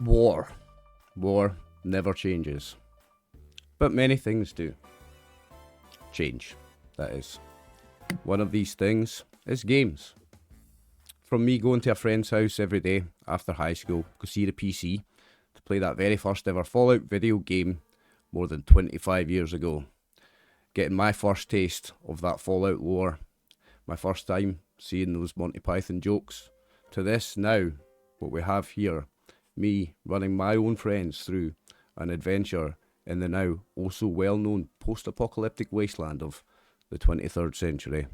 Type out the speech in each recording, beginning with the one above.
War. War never changes. But many things do. Change, that is. One of these things is games. From me going to a friend's house every day after high school, go see the PC, to play that very first ever Fallout video game more than 25 years ago. Getting my first taste of that Fallout lore. My first time seeing those Monty Python jokes. To this now, what we have here, me running my own friends through an adventure in the now also well-known post-apocalyptic wasteland of the 23rd century.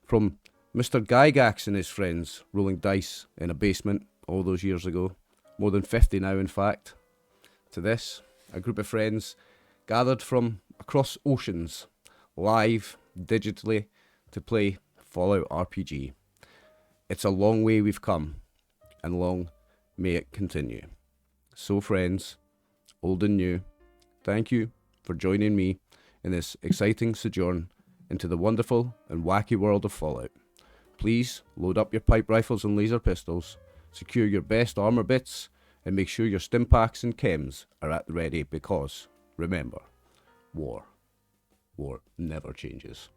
From Mr. Gygax and his friends rolling dice in a basement all those years ago, more than 50 now in fact, to this, a group of friends gathered from across oceans, live, digitally, to play Fallout RPG. It's a long way we've come, and long may it continue. So friends, old and new, thank you for joining me in this exciting sojourn into the wonderful and wacky world of Fallout. Please load up your pipe rifles and laser pistols, secure your best armor bits, and make sure your stim packs and chems are at the ready because, remember, war never changes.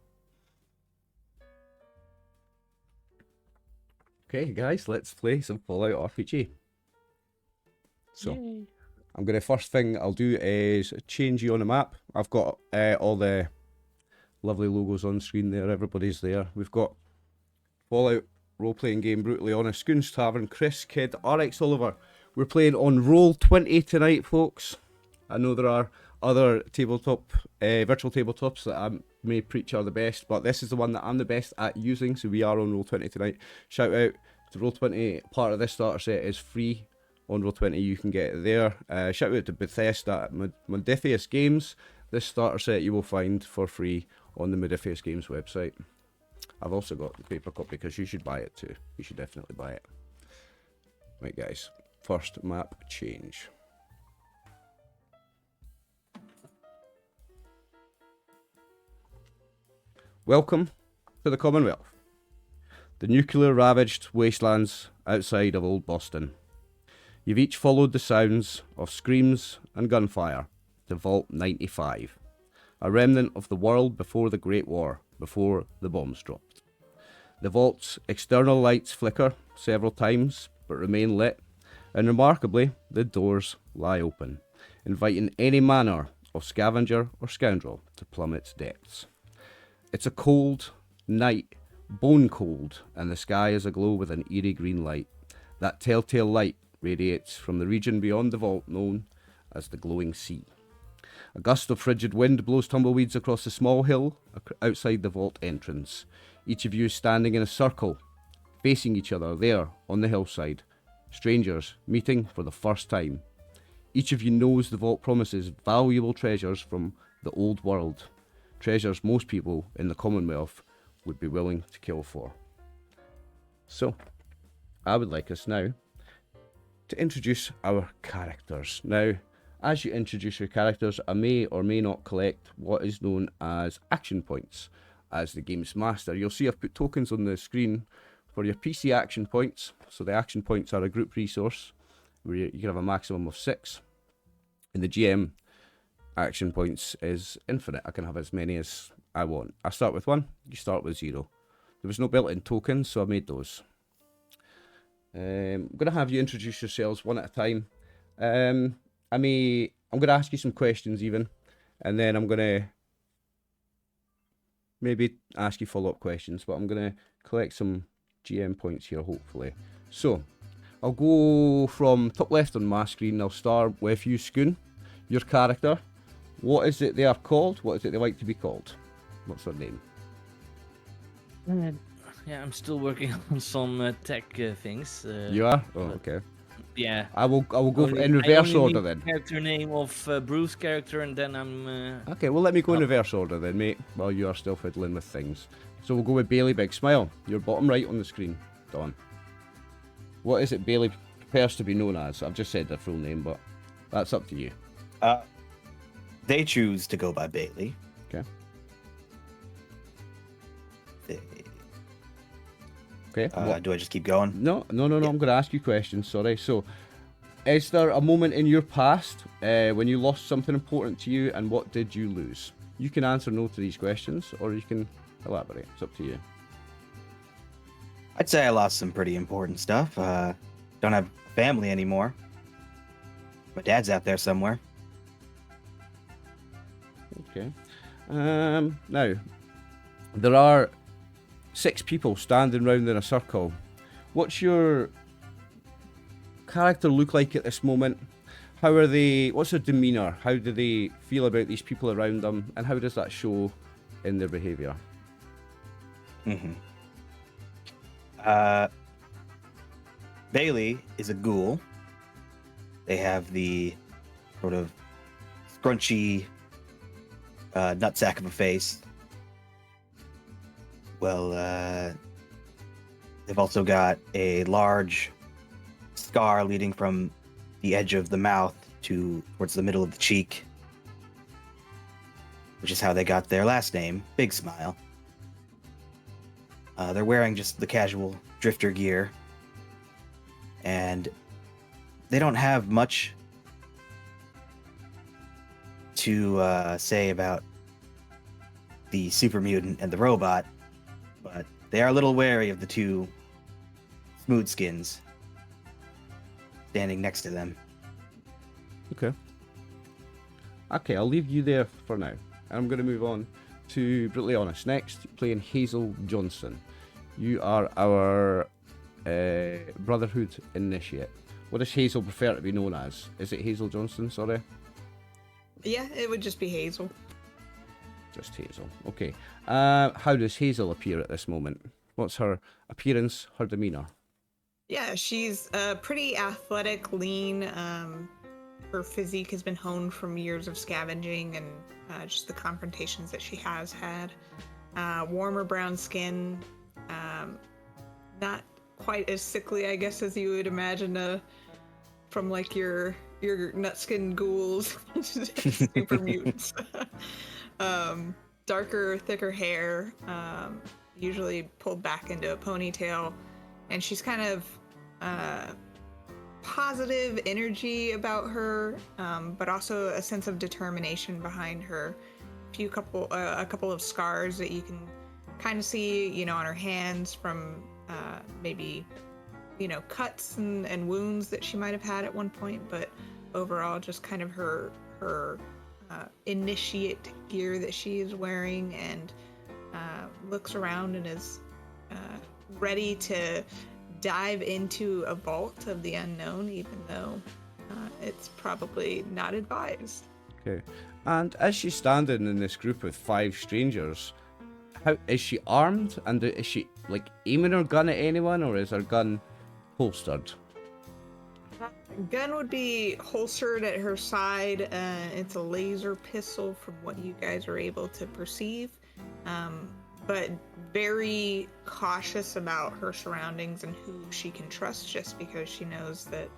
Okay guys, let's play some Fallout RPG. So, yay. I'm going to, first thing I'll do is change you on the map. I've got all the lovely logos on screen there, everybody's there. We've got Fallout role-playing game, Brutally Honest, Scoons Tavern, Chris, Kid, RX Oliver. We're playing on Roll20 tonight, folks. I know there are other tabletop, virtual tabletops that I may preach are the best, but this is the one that I'm the best at using, so we are on Roll20 tonight. Shout out to Roll20, part of this starter set is free on Roll20, you can get it there. Shout out to Bethesda at Modiphius Games. This starter set you will find for free on the Modiphius Games website. I've also got the paper copy because you should buy it too. You should definitely buy it. Right guys, first map change. Welcome to the Commonwealth, the nuclear-ravaged wastelands outside of Old Boston. You've each followed the sounds of screams and gunfire to Vault 95, a remnant of the world before the Great War, before the bombs dropped. The vault's external lights flicker several times, but remain lit, and remarkably, the doors lie open, inviting any manner of scavenger or scoundrel to plumb its depths. It's a cold night, bone cold, and the sky is aglow with an eerie green light. That telltale light radiates from the region beyond the vault known as the Glowing Sea. A gust of frigid wind blows tumbleweeds across a small hill outside the vault entrance. Each of you is standing in a circle, facing each other there on the hillside. Strangers meeting for the first time. Each of you knows the vault promises valuable treasures from the old world. Treasures most people in the Commonwealth would be willing to kill for. So, I would like us now to introduce our characters. Now, as you introduce your characters, I may or may not collect what is known as action points. As the game's master, you'll see I've put tokens on the screen for your PC action points. So the action points are a group resource where you can have a maximum of 6. And the GM action points is infinite. I can have as many as I want. I start with 1, you start with 0. There was no built-in tokens, so I made those. I'm going to have you introduce yourselves one at a time. I'm going to ask you some questions even, and then I'm going to maybe ask you follow-up questions, but I'm going to collect some GM points here, hopefully. So, I'll go from top left on my screen. I'll start with you, Scoon. Your character. What is it they are called? What is it they like to be called? What's their name? Yeah, I'm still working on some tech things. You are? Oh, okay. Yeah. I will go in reverse order then. Character name of Bruce character, and then I'm. Okay, well let me go in reverse order then, mate. While you are still fiddling with things. So we'll go with Bailey Big Smile. Your bottom right on the screen. Don. What is it Bailey prefers to be known as? I've just said their full name, but that's up to you. They choose to go by Bailey. Okay. Okay. Do I just keep going? No. I'm going to ask you questions. Sorry. So, Is there a moment in your past when you lost something important to you, and what did you lose? You can answer no to these questions, or you can elaborate. It's up to you. I'd say I lost some pretty important stuff. Don't have family anymore. My dad's out there somewhere. Okay. Now, there are 6 people standing round in a circle. What's your character look like at this moment? How are they? What's their demeanor? How do they feel about these people around them, and how does that show in their behavior? Bailey is a ghoul. They have the sort of scrunchy nutsack of a face. Well, they've also got a large scar leading from the edge of the mouth towards the middle of the cheek, which is how they got their last name, Big Smile. They're wearing just the casual drifter gear, and they don't have much to say about the super mutant and the robot, but they are a little wary of the 2 smooth skins standing next to them. Okay, I'll leave you there for now. I'm going to move on to Brutally Honest. Next, playing Hazel Johnson. You are our Brotherhood Initiate. What does Hazel prefer to be known as? Is it Hazel Johnson, sorry? Yeah, it would just be Hazel. Just Hazel. Okay. How does Hazel appear at this moment? What's her appearance, her demeanor? Yeah, she's pretty athletic, lean. Her physique has been honed from years of scavenging and just the confrontations that she has had. Warmer brown skin, not quite as sickly, I guess, as you would imagine from like your nut-skinned ghouls, super mutants. Darker, thicker hair, usually pulled back into a ponytail, and she's kind of positive energy about her, but also a sense of determination behind her. A couple of scars that you can kind of see, on her hands from maybe, cuts and wounds that she might have had at one point, but overall just kind of her initiate gear that she is wearing, and looks around and is ready to dive into a vault of the unknown, even though it's probably not advised. Okay. And as she's standing in this group with 5 strangers, how is she armed? And is she like aiming her gun at anyone, or is her gun holstered? Gun would be holstered at her side. It's a laser pistol from what you guys are able to perceive, but very cautious about her surroundings and who she can trust, just because she knows that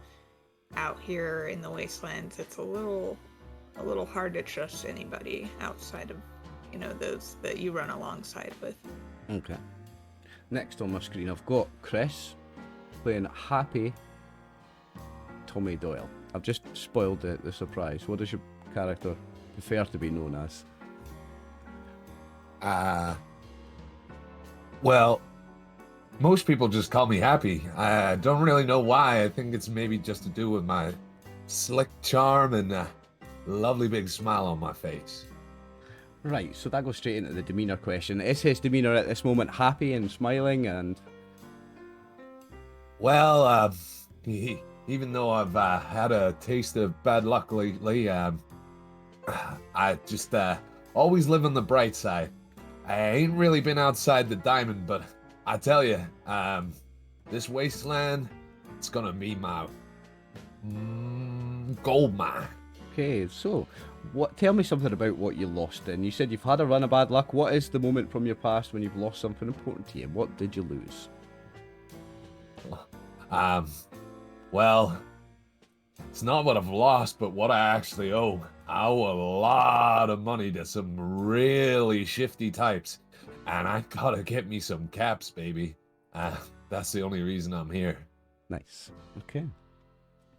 out here in the Wastelands it's a little hard to trust anybody outside of those that you run alongside with. Okay. Next on my screen I've got Chris playing Happy Tommy Doyle. I've just spoiled the surprise. What does your character prefer to be known as? Well, most people just call me Happy. I don't really know why. I think it's maybe just to do with my slick charm and a lovely big smile on my face. Right, so that goes straight into the demeanor question. Is his demeanor at this moment happy and smiling and... Well, even though I've had a taste of bad luck lately, I just always live on the bright side. I ain't really been outside the diamond, but I tell you, this wasteland, it's gonna be my gold mine. Okay, so tell me something about what you lost then. You said you've had a run of bad luck. What is the moment from your past when you've lost something important to you? What did you lose? Well, it's not what I've lost, but what I actually owe. I owe a lot of money to some really shifty types, and I gotta get me some caps, baby. That's the only reason I'm here. Nice. Okay.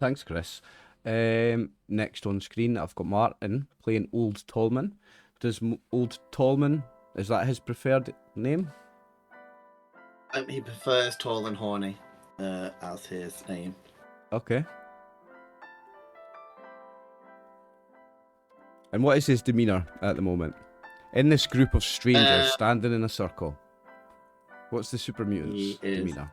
Thanks, Chris. Next on screen, I've got Martin playing Old Tallman. Does Old Tallman, is that his preferred name? He prefers tall and horny as his name. Okay. And what is his demeanour at the moment? In this group of strangers standing in a circle, what's the super mutant's demeanour?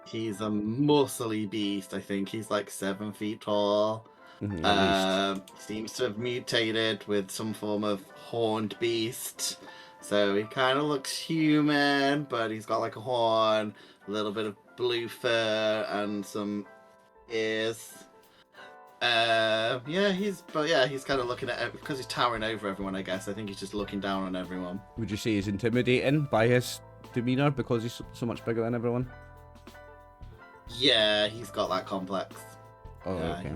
He's a muscly beast, I think. He's like 7 feet tall. At least. Seems to have mutated with some form of horned beast. So he kind of looks human, but he's got like a horn, a little bit of blue fur, and some ears. He's kind of looking at, because he's towering over everyone, I guess. I think he's just looking down on everyone. Would you say he's intimidating by his demeanour because he's so much bigger than everyone? Yeah, he's got that complex. Oh, okay.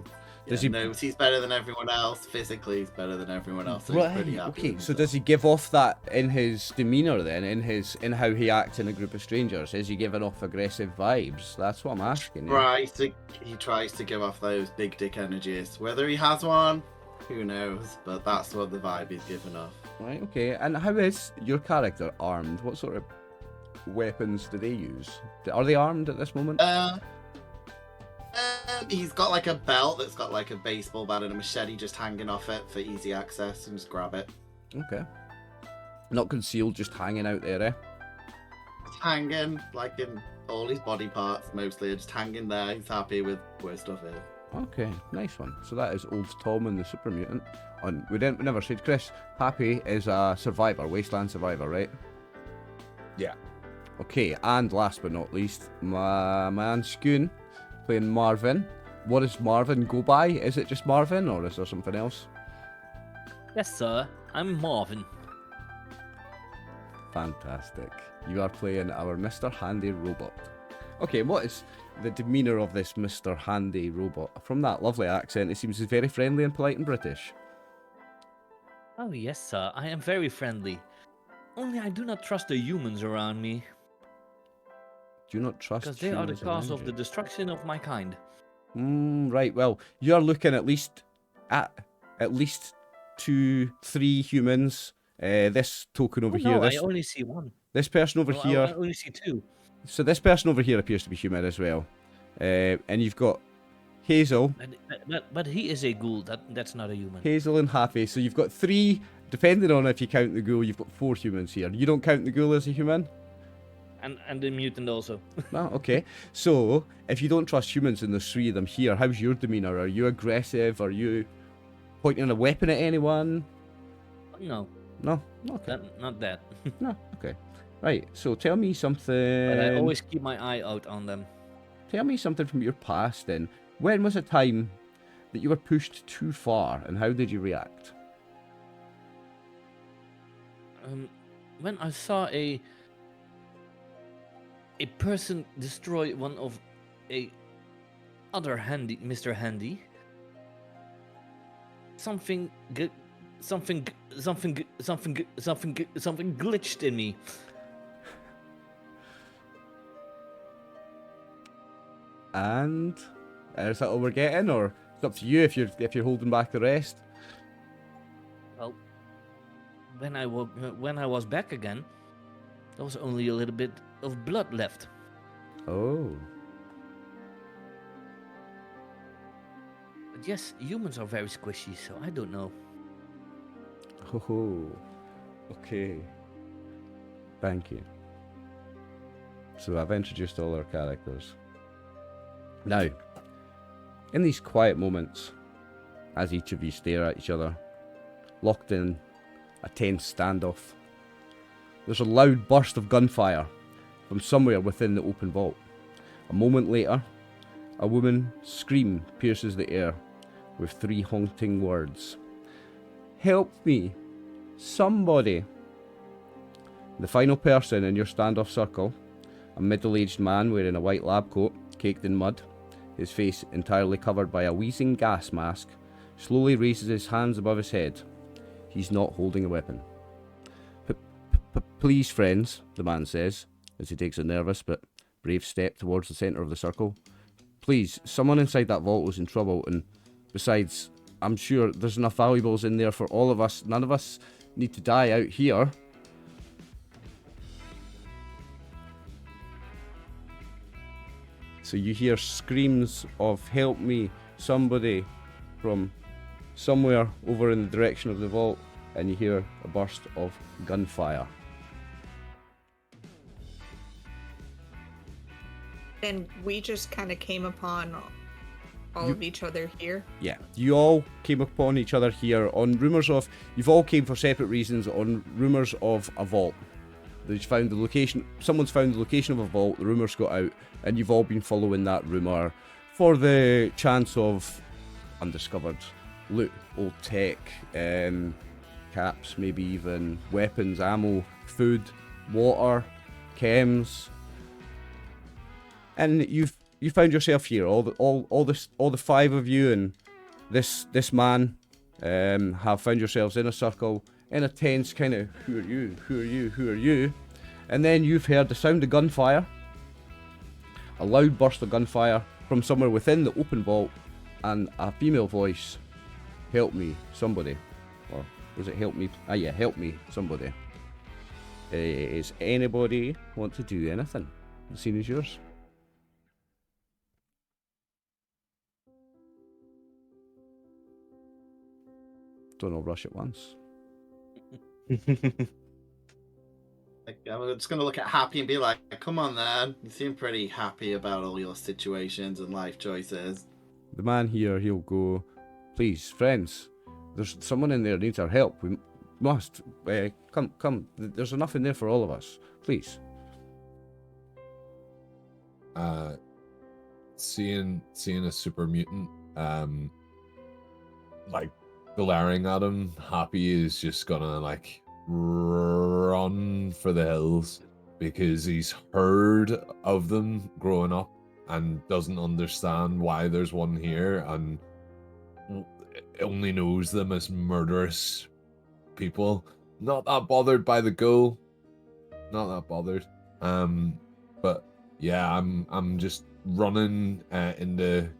Does he knows he's better than everyone else. Physically, he's better than everyone else. So right. He's pretty happy. Okay. So does he give off that in his demeanour then, in how he acts in a group of strangers? Is he giving off aggressive vibes? That's what I'm asking. Right. He tries to give off those big dick energies. Whether he has one, who knows? But that's what the vibe he's giving off. Right. Okay. And how is your character armed? What sort of weapons do they use? Are they armed at this moment? He's got like a belt that's got like a baseball bat and a machete just hanging off it for easy access, and just grab it. Okay. Not concealed, just hanging out there, eh? It's hanging, like in all his body parts mostly, are just hanging there. He's happy with where stuff is. Okay, nice one. So that is Old Tallman, the super mutant. And we never said, Chris, Happy is a survivor, Wasteland survivor, right? Yeah. Okay, and last but not least, my man Skoon playing Marvin. What does Marvin go by? Is it just Marvin, or is there something else? Yes, sir. I'm Marvin. Fantastic. You are playing our Mr. Handy robot. Okay, what is the demeanour of this Mr. Handy robot? From that lovely accent, it seems he's very friendly and polite and British. Oh, yes, sir. I am very friendly. Only I do not trust the humans around me. Do you not trust Because they are the humans cause around of the you? destruction of my kind. Right, well, you're looking at least 2-3 humans. This token over here. No, This I only see one. this person over No, here. I only see 2. So this person over here appears to be human as well. And you've got Hazel. But he is a ghoul. That's not a human. Hazel and Happy. So you've got 3, depending on if you count the ghoul, you've got 4 humans here. You don't count the ghoul as a human? And the mutant also. No, okay. So, if you don't trust humans and there's 3 of them here, how's your demeanour? Are you aggressive? Are you pointing a weapon at anyone? No, No? Okay. not that. No? Okay. Right, so tell me something... But I always keep my eye out on them. Tell me something from your past then. When was a time that you were pushed too far, and how did you react? When I saw a person destroy one of other Mr. Handy, something glitched in me. And is that all we're getting, or it's up to you if you're holding back the rest? Well, when I was back again, there was only a little bit of blood left. Oh. But yes, humans are very squishy, so I don't know. Oh. Okay. Thank you. So I've introduced all our characters. Now, in these quiet moments, as each of you stare at each other, locked in a tense standoff, there's a loud burst of gunfire from somewhere within the open vault. A moment later, a woman's scream pierces the air with 3 haunting words. Help me! Somebody! The final person in your standoff circle, a middle-aged man wearing a white lab coat, caked in mud, his face entirely covered by a wheezing gas mask, slowly raises his hands above his head. He's not holding a weapon. Please, friends, the man says, as he takes a nervous but brave step towards the centre of the circle. please, someone inside that vault was in trouble, and besides, I'm sure there's enough valuables in there for all of us. None of us need to die out here. So you hear screams of help me, somebody, from somewhere over in the direction of the vault, and you hear a burst of gunfire. And we just kind of came upon all of each other here. Yeah, you all came upon each other here on rumours of, you've all came for separate reasons on rumours of a vault. They've found the location, someone's found the location of a vault, the rumours got out, and you've all been following that rumour for the chance of undiscovered loot, old tech, caps, maybe even weapons, ammo, food, water, chems. And you found yourself here, all the five of you and this man have found yourselves in a circle, in a tense kind of, who are you, who are you, who are you? And then you've heard the sound of gunfire, a loud burst of gunfire from somewhere within the open vault, and a female voice, help me, somebody. Or was it help me? Ah yeah, help me, somebody. Is anybody want to do anything? The scene is yours. Don't all rush at once. Like, I'm just gonna look at Happy and be like, come on then. You seem pretty happy about all your situations and life choices. The man here, he'll go, please, friends, there's someone in there needs our help. We must. Come. There's enough in there for all of us. Please. Seeing a super mutant, like, glaring at him, Happy is just gonna, like, run for the hills because he's heard of them growing up and doesn't understand why there's one here, and only knows them as murderous people. Not that bothered by the goal. Not that bothered. But yeah, I'm just running into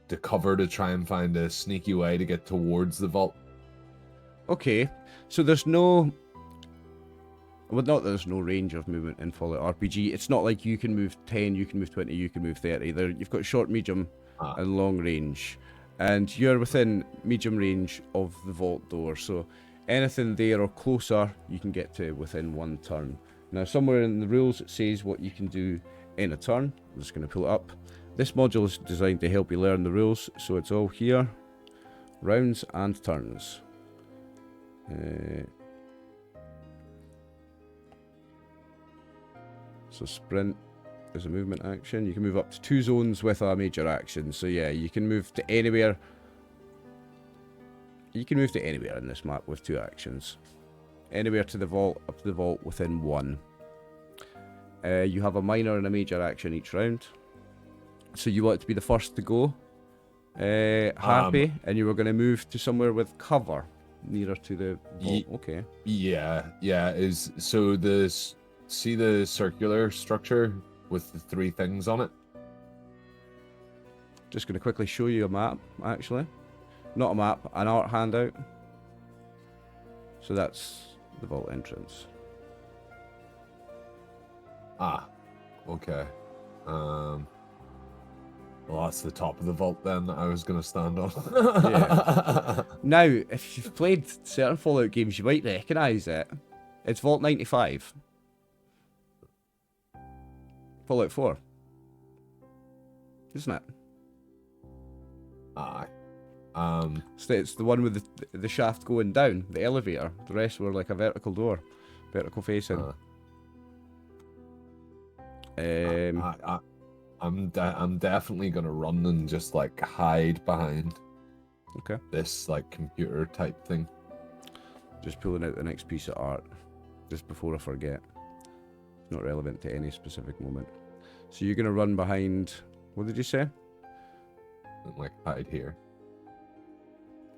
the cover to try and find a sneaky way to get towards the vault. Okay, so there's no... Well, not that there's no range of movement in Fallout RPG. It's not like you can move 10, you can move 20, you can move 30. You've got short, medium, and long range. And you're within medium range of the vault door, so anything there or closer, you can get to within one turn. Now, somewhere in the rules, it says what you can do in a turn. I'm just going to pull it up. This module is designed to help you learn the rules, so it's all here. Rounds and turns. So sprint is a movement action. You can move up to 2 zones with a major action. So yeah, you can move to anywhere. You can move to anywhere in this map with 2 actions. Anywhere to the vault, up to the vault within 1. You have a minor and a major action each round. So you want to be the first to go, Happy, and you were going to move to somewhere with cover nearer to the vault. Okay. Yeah. So this. See the circular structure with the 3 things on it? Just going to quickly show you a map, actually. Not a map, an art handout. So that's the vault entrance. Ah, okay. Well, that's the top of the vault then that I was going to stand on. Yeah. Now, if you've played certain Fallout games, you might recognise it. It's Vault 95. Fallout 4. Isn't it? Aye. So it's the one with the shaft going down, the elevator. The rest were like a vertical door, vertical facing. I'm definitely gonna run and just like hide behind. Okay. This like computer type thing. Just pulling out the next piece of art, just before I forget. Not relevant to any specific moment. So you're gonna run behind. What did you say? And like hide here.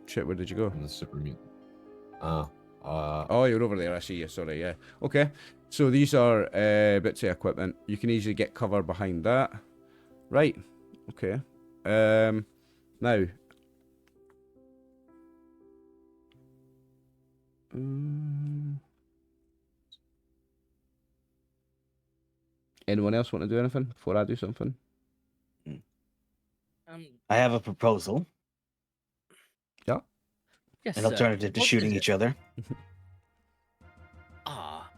Shit, where did you go? In the super mutant. Oh, you're over there. I see you. Sorry. Yeah. Okay. So these are bits of equipment. You can easily get cover behind that. Right. Okay. Now. Anyone else want to do anything before I do something? I have a proposal. Yeah. Yes, An sir. alternative to What shooting is each it? other. Ah,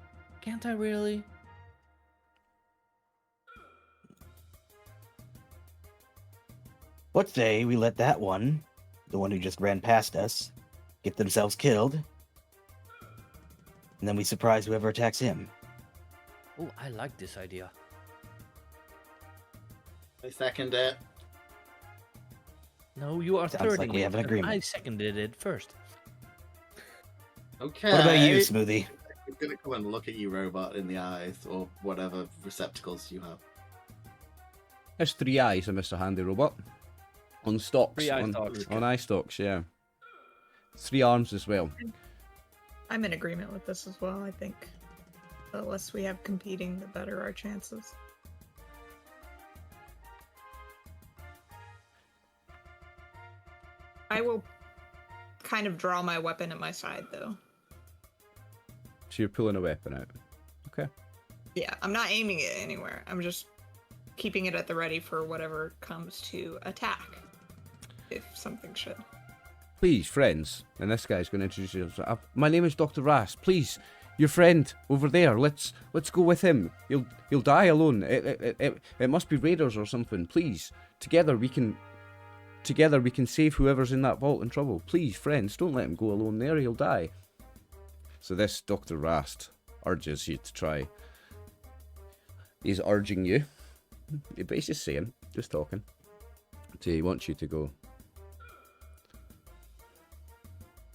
can't I really? What say we let that one, the one who just ran past us, get themselves killed, and then we surprise whoever attacks him. Oh, I like this idea. I second it. No, you are Sounds like thirding we it, have an and agreement. I seconded it first. Okay. What about you, Smoothie? I'm gonna come and look at you, robot, in the eyes, or whatever receptacles you have. There's 3 eyes in Mr. Handy Robot. On stalks. 3 eye on, stalks. on eye stalks, yeah. 3 arms as well. I'm in agreement with this as well. I think the less we have competing, the better our chances. I will kind of draw my weapon at my side, though. So you're pulling a weapon out. Okay. Yeah, I'm not aiming it anywhere. I'm just keeping it at the ready for whatever comes to attack. If something should. Please, friends. And this guy's going to introduce himself. My name is Dr. Ras. Please, your friend over there. Let's go with him. He'll die alone. It must be raiders or something. Please, together we can save whoever's in that vault in trouble. Please, friends, don't let him go alone there. He'll die. So this Dr. Rast urges you to try. He's urging you. But he's just saying, just talking. So he wants you to go.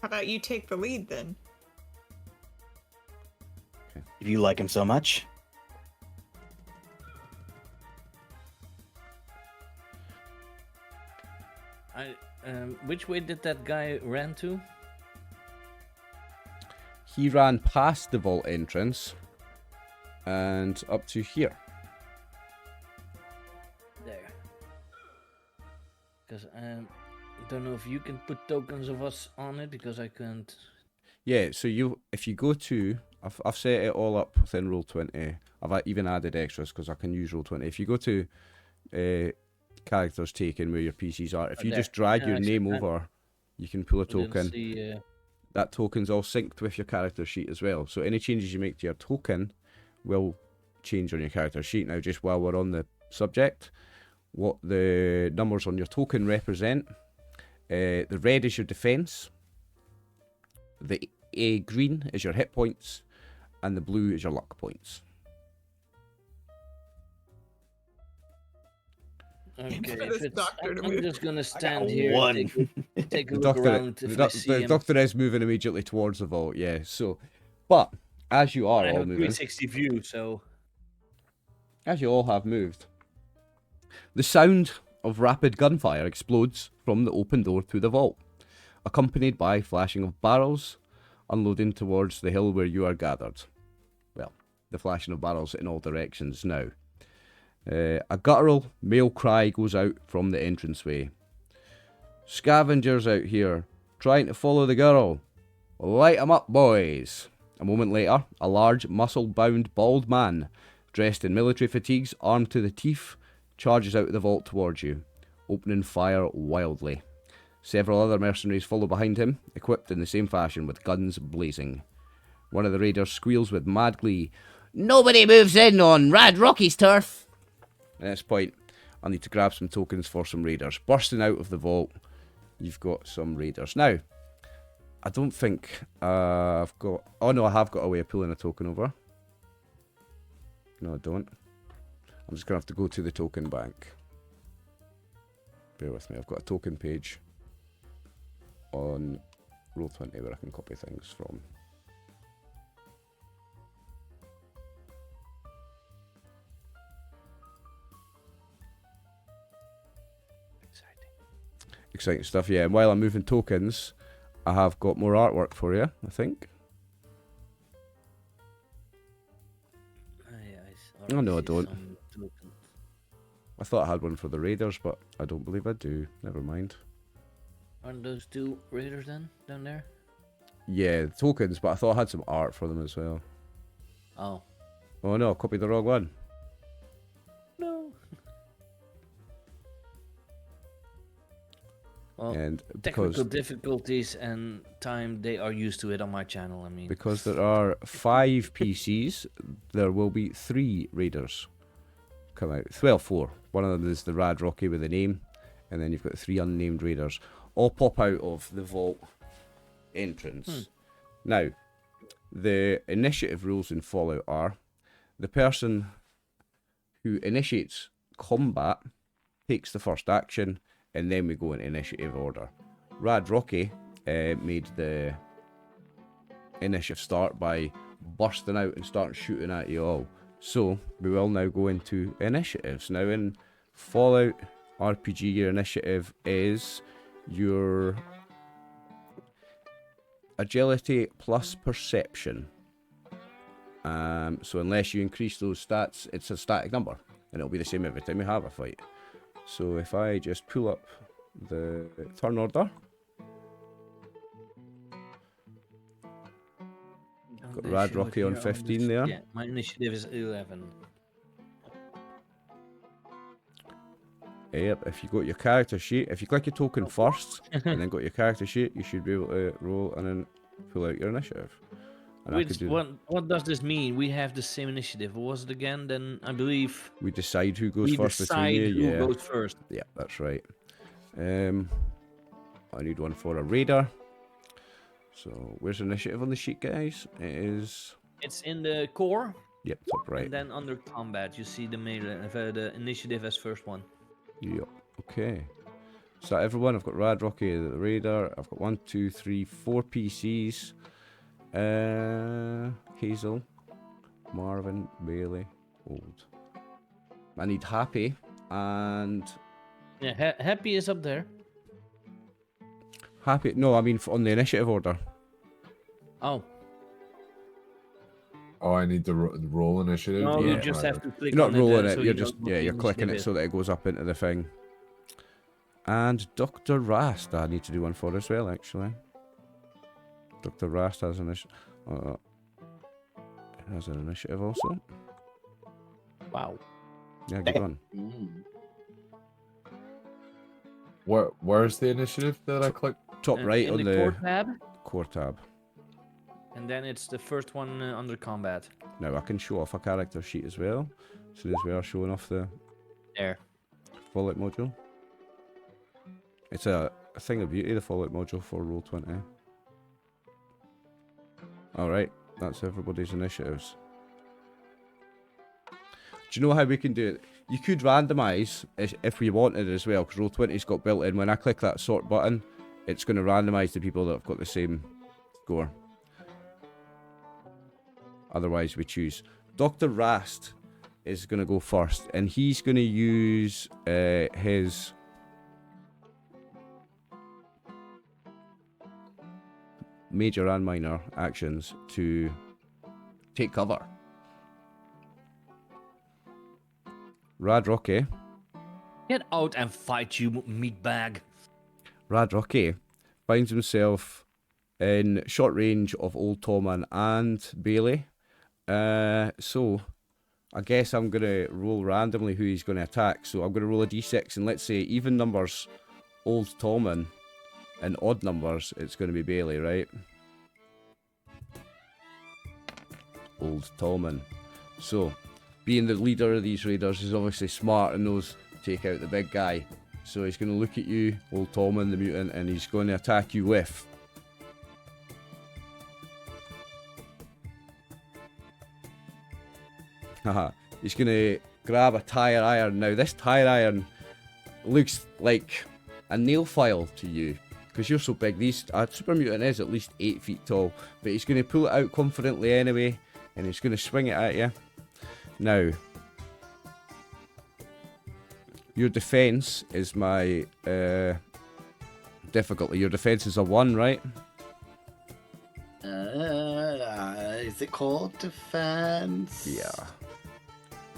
How about you take the lead then? If you like him so much. Which way did that guy ran to? He ran past the vault entrance and up to here. There. Because I don't know if you can put tokens of us on it, because I can't. Yeah, so if you go to, I've set it all up within Roll20. I've even added extras because I can use Roll20. If you go to characters taken where your PCs are, if you There. just drag Yeah, your I see name that. over, you can pull a I didn't token. see, That token's all synced with your character sheet as well. So any changes you make to your token will change on your character sheet. Now, just while we're on the subject, what the numbers on your token represent. The red is your defense, the green is your hit points, and the blue is your luck points. Okay, For if this it's, doctor to I'm move. just gonna I got stand here, one. take a The look doctor, around if I see the him. doctor is moving immediately towards the vault. Yeah. So, but as you are I have all a moving, 360 view, so as you all have moved, the sound of rapid gunfire explodes from the open door to the vault, accompanied by flashing of barrels unloading towards the hill where you are gathered. Well, the flashing of barrels in all directions now. A guttural male cry goes out from the entranceway. Scavengers out here, trying to follow the girl. Light 'em up, boys. A moment later, a large, muscle-bound, bald man, dressed in military fatigues, armed to the teeth, charges out of the vault towards you, opening fire wildly. Several other mercenaries follow behind him, equipped in the same fashion with guns blazing. One of the raiders squeals with mad glee, "Nobody moves in on Rad Rocky's turf!" At this point, I'll need to grab some tokens for some raiders. Bursting out of the vault, you've got some raiders. Now, I don't think I've got... Oh no, I have got a way of pulling a token over. No, I don't. I'm just going to have to go to the token bank. Bear with me, I've got a token page on Roll20 where I can copy things from. Exciting stuff, yeah. And while I'm moving tokens, I have got more artwork for you, I think. Oh, no, I don't. I thought I had one for the Raiders, but I don't believe I do. Never mind. Aren't those 2 raiders then down there? Yeah, tokens, but I thought I had some art for them as well. Oh. Oh no, copied the wrong one. No. Well, And technical because difficulties and time, they are used to it on my channel, I mean. because there are 5 PCs, there will be 3 raiders come out. Well, 4. One of them is the Rad Rocky with the name, and then you've got 3 unnamed raiders. All pop out of the vault entrance. Now, the initiative rules in Fallout are the person who initiates combat takes the first action, and then we go in initiative order. Rad Rocky made the initiative start by bursting out and starting shooting at you all. So we will now go into initiatives. Now in Fallout RPG, your initiative is your agility plus perception. So unless you increase those stats, it's a static number, and it'll be the same every time you have a fight. So if I just pull up the turn order, got They Rad show it Rocky on here 15 this- there. Yeah, my initiative is 11. Yep, if you got your character sheet, if you click your token first and then got your character sheet, you should be able to roll and then pull out your initiative. And I could Which, do what does this mean? We have the same initiative. What was it again? Then I believe we decide who goes we first decide between you. who Yeah, goes first. yeah, that's right. I need one for a raider. So where's initiative on the sheet, guys? It is. It's in the core, Yep, top right. and then under combat, you see the initiative as first one. Yep. Okay. So everyone, I've got Rad Rocky, the Raider. I've got 1, 2, 3, 4 PCs. Hazel, Marvin, Bailey, Old. I need Happy and Yeah, Happy is up there. Happy. No, I mean on the initiative order. Oh, Oh, I need to roll initiative. no, Yeah. you just have to click You're not on rolling it. it. So You're you just know what you're the clicking it initiative so that it goes up into the thing. And Dr. Rast, I need to do one for as well, actually. Dr. Rast has an initiative also. is. Wow. Yeah, good one. Where's the initiative that I clicked? Top right in on the the core tab, core tab. and then it's the first one under combat. Now I can show off a character sheet as well. So as we are showing off the There. Fallout module. It's a thing of beauty, the Fallout module for Roll20. Alright, that's everybody's initiatives. Do you know how we can do it? You could randomise if we wanted as well, because Roll20's got built in. When I click that sort button, it's going to randomise the people that have got the same score. Otherwise, we choose. Dr. Rast is going to go first, and he's going to use his major and minor actions to take cover. Rad Rocky. Get out and fight, you meatbag. Rad Rocky finds himself in short range of Old Tommen and Bailey. So I guess I'm going to roll randomly who he's going to attack. So I'm going to roll a d6, and let's say even numbers Old Tommen and odd numbers, it's going to be Bailey, right? Old Tommen. So, being the leader of these raiders is obviously smart and knows to take out the big guy. So he's going to look at you, Old Tommen, the mutant, and he's going to attack you with... Haha. He's going to grab a tire iron. Now, this tire iron looks like a nail file to you, because you're so big. A super mutant is at least 8 feet tall, but he's going to pull it out confidently anyway, and he's going to swing it at you. Now, your defense is my difficulty. Your defense is a 1, right? Is it called defense? Yeah.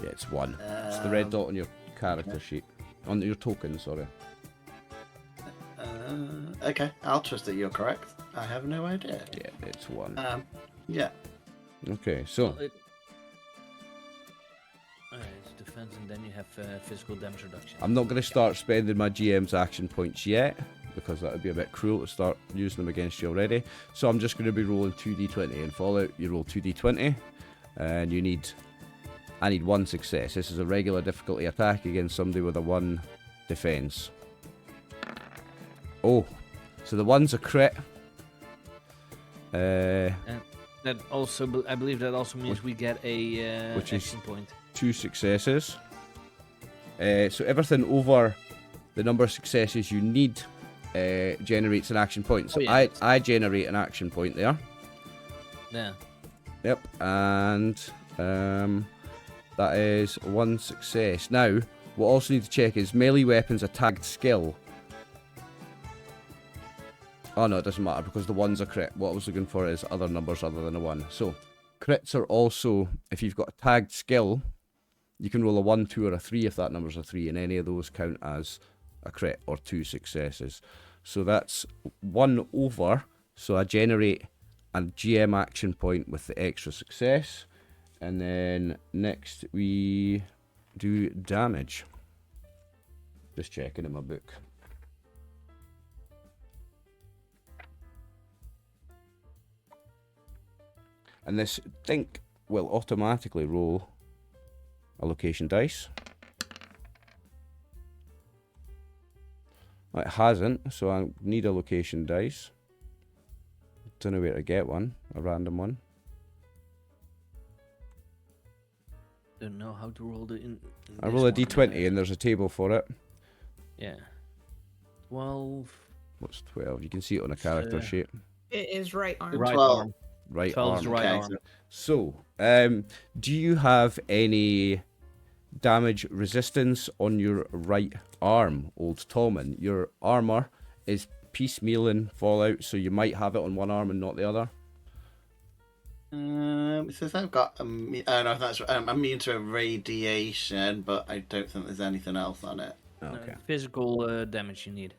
Yeah, it's 1. It's the red dot on your character sheet. On your token, sorry. Okay, I'll trust that you're correct. I have no idea. Yeah, it's 1. Yeah. Okay, so It's defense, and then you have physical damage reduction. I'm not going to start spending my GM's action points yet, because that would be a bit cruel to start using them against you already. So I'm just going to be rolling 2d20. In Fallout, you roll 2d20, and I need 1 success. This is a regular difficulty attack against somebody with a 1 defense. Oh, so the 1's a crit. That also, I believe that also means we get a which is action point. 2 successes. So everything over the number of successes you need generates an action point. So I generate an action point there. Yeah. Yep, and that is 1 success. Now, what I also need to check is melee weapons a tagged skill. Oh no, it doesn't matter because the 1's a crit. What I was looking for is other numbers other than a 1. So, crits are also, if you've got a tagged skill, you can roll a 1, 2, or a 3 if that number's a 3, and any of those count as a crit or 2 successes. So that's 1 over, so I generate a GM action point with the extra success, and then next we do damage. Just checking in my book. And this think will automatically roll a location dice. It hasn't, so I need a location dice. Don't know where to get one, a random one. Don't know how to roll I roll a d20 and there's a table for it. Yeah. 12. What's 12? You can see it on a character sheet. It is right arm. Right 12. arm. Right 12 is arm. right Okay, arm. So, do you have any damage resistance on your right arm, old Tommen? Your armor is piecemeal in Fallout, so you might have it on one arm and not the other. It says I've got oh no, that's I'm immune to radiation, but I don't think there's anything else on it. Okay. Physical damage you need.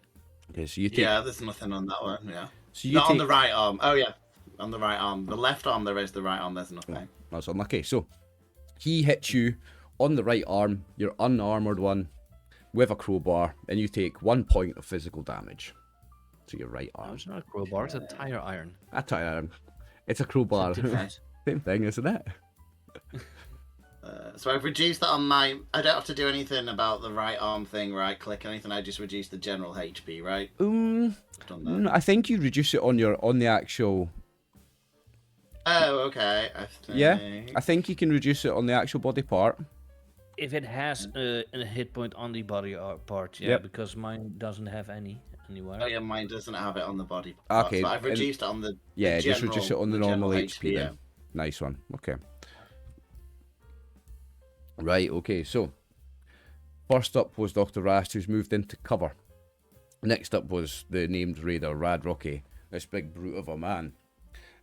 Okay, so you take. Yeah, there's nothing on that one. Yeah, So you not take. on the right arm. Oh yeah, on the right arm. The left arm there is. The right arm there's nothing. That's unlucky. So he hits you on the right arm. You're unarmored one with a crowbar, and you take 1 point of physical damage to your right No, arm. it's not a crowbar, it's a tire iron. I tell you, it's a crowbar. Different. Same thing, isn't it? So I've reduced that on my. I don't have to do anything about the right arm thing, right click anything. I just reduce the general HP, right? I've done that. I think you reduce it on the actual. Oh, okay. I think you can reduce it on the actual body part. If it has a hit point on the body part, yeah, Yep. because mine doesn't have any anywhere. Oh yeah, mine doesn't have it on the body. Okay, But I've and- reduced it on the. Yeah, the just general, reduce it on the normal general HP then. yeah. Nice one. Okay. Right, okay, so first up was Dr. Rast, who's moved into cover. Next up was the named raider, Rad Rocky, this big brute of a man.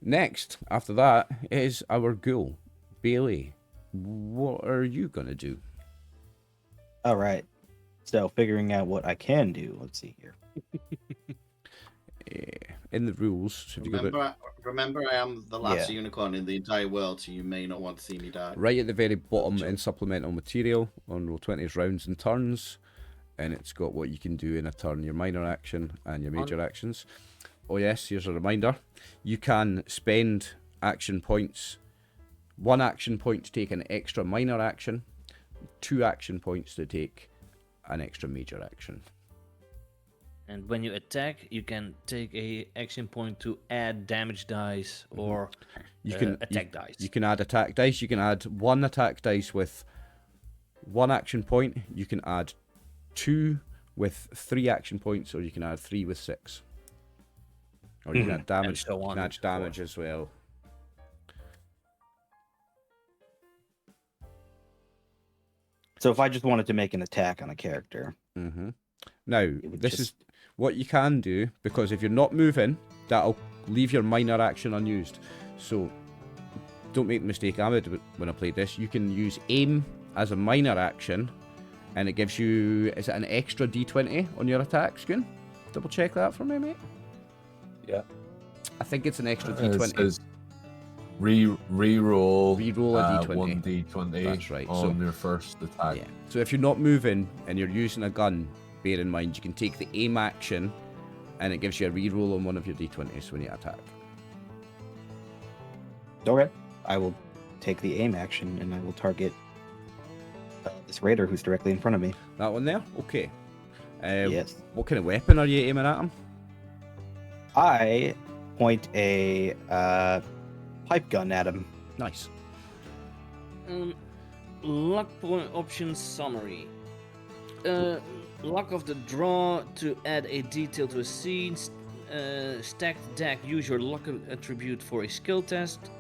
Next, after that, is our ghoul, Bailey. What are you going to do? All right. So figuring out what I can do. Let's see here. In the rules, so if you go back, Remember, I am the last Yeah. unicorn in the entire world, so you may not want to see me die. right at the very bottom in supplemental material on Roll20's rounds and turns, and it's got what you can do in a turn, your minor action and your major actions. Oh yes, here's a reminder. You can spend action points, 1 action point to take an extra minor action, 2 action points to take an extra major action. And when you attack, you can take a action point to add damage dice or You can attack dice. You can add attack dice. You can add 1 attack dice with 1 action point. You can add 2 with 3 action points, or you can add 3 with 6. Or you can add damage. so You on can and add so damage as well. So if I just wanted to make an attack on a character, Now, would this just- is what you can do, because if you're not moving, that'll leave your minor action unused. So don't make the mistake I did when I played this. You can use aim as a minor action and it gives you, is it an extra d20 on your attack, Scoon? Double check that for me, mate. Yeah. I think it's an extra It d20. says re-roll Re-roll a d20. 1d20 That's right. on your first attack. Yeah. So if you're not moving and you're using a gun, bear in mind you can take the aim action, and it gives you a re-roll on one of your d20s when you attack. Okay. I will take the aim action and I will target this raider who's directly in front of me. That one there? Okay. Yes. What kind of weapon are you aiming at him? I point a pipe gun at him. Nice. Luck point options summary. Luck of the draw to add a detail to a scene. Stacked deck. Use your luck attribute for a skill test.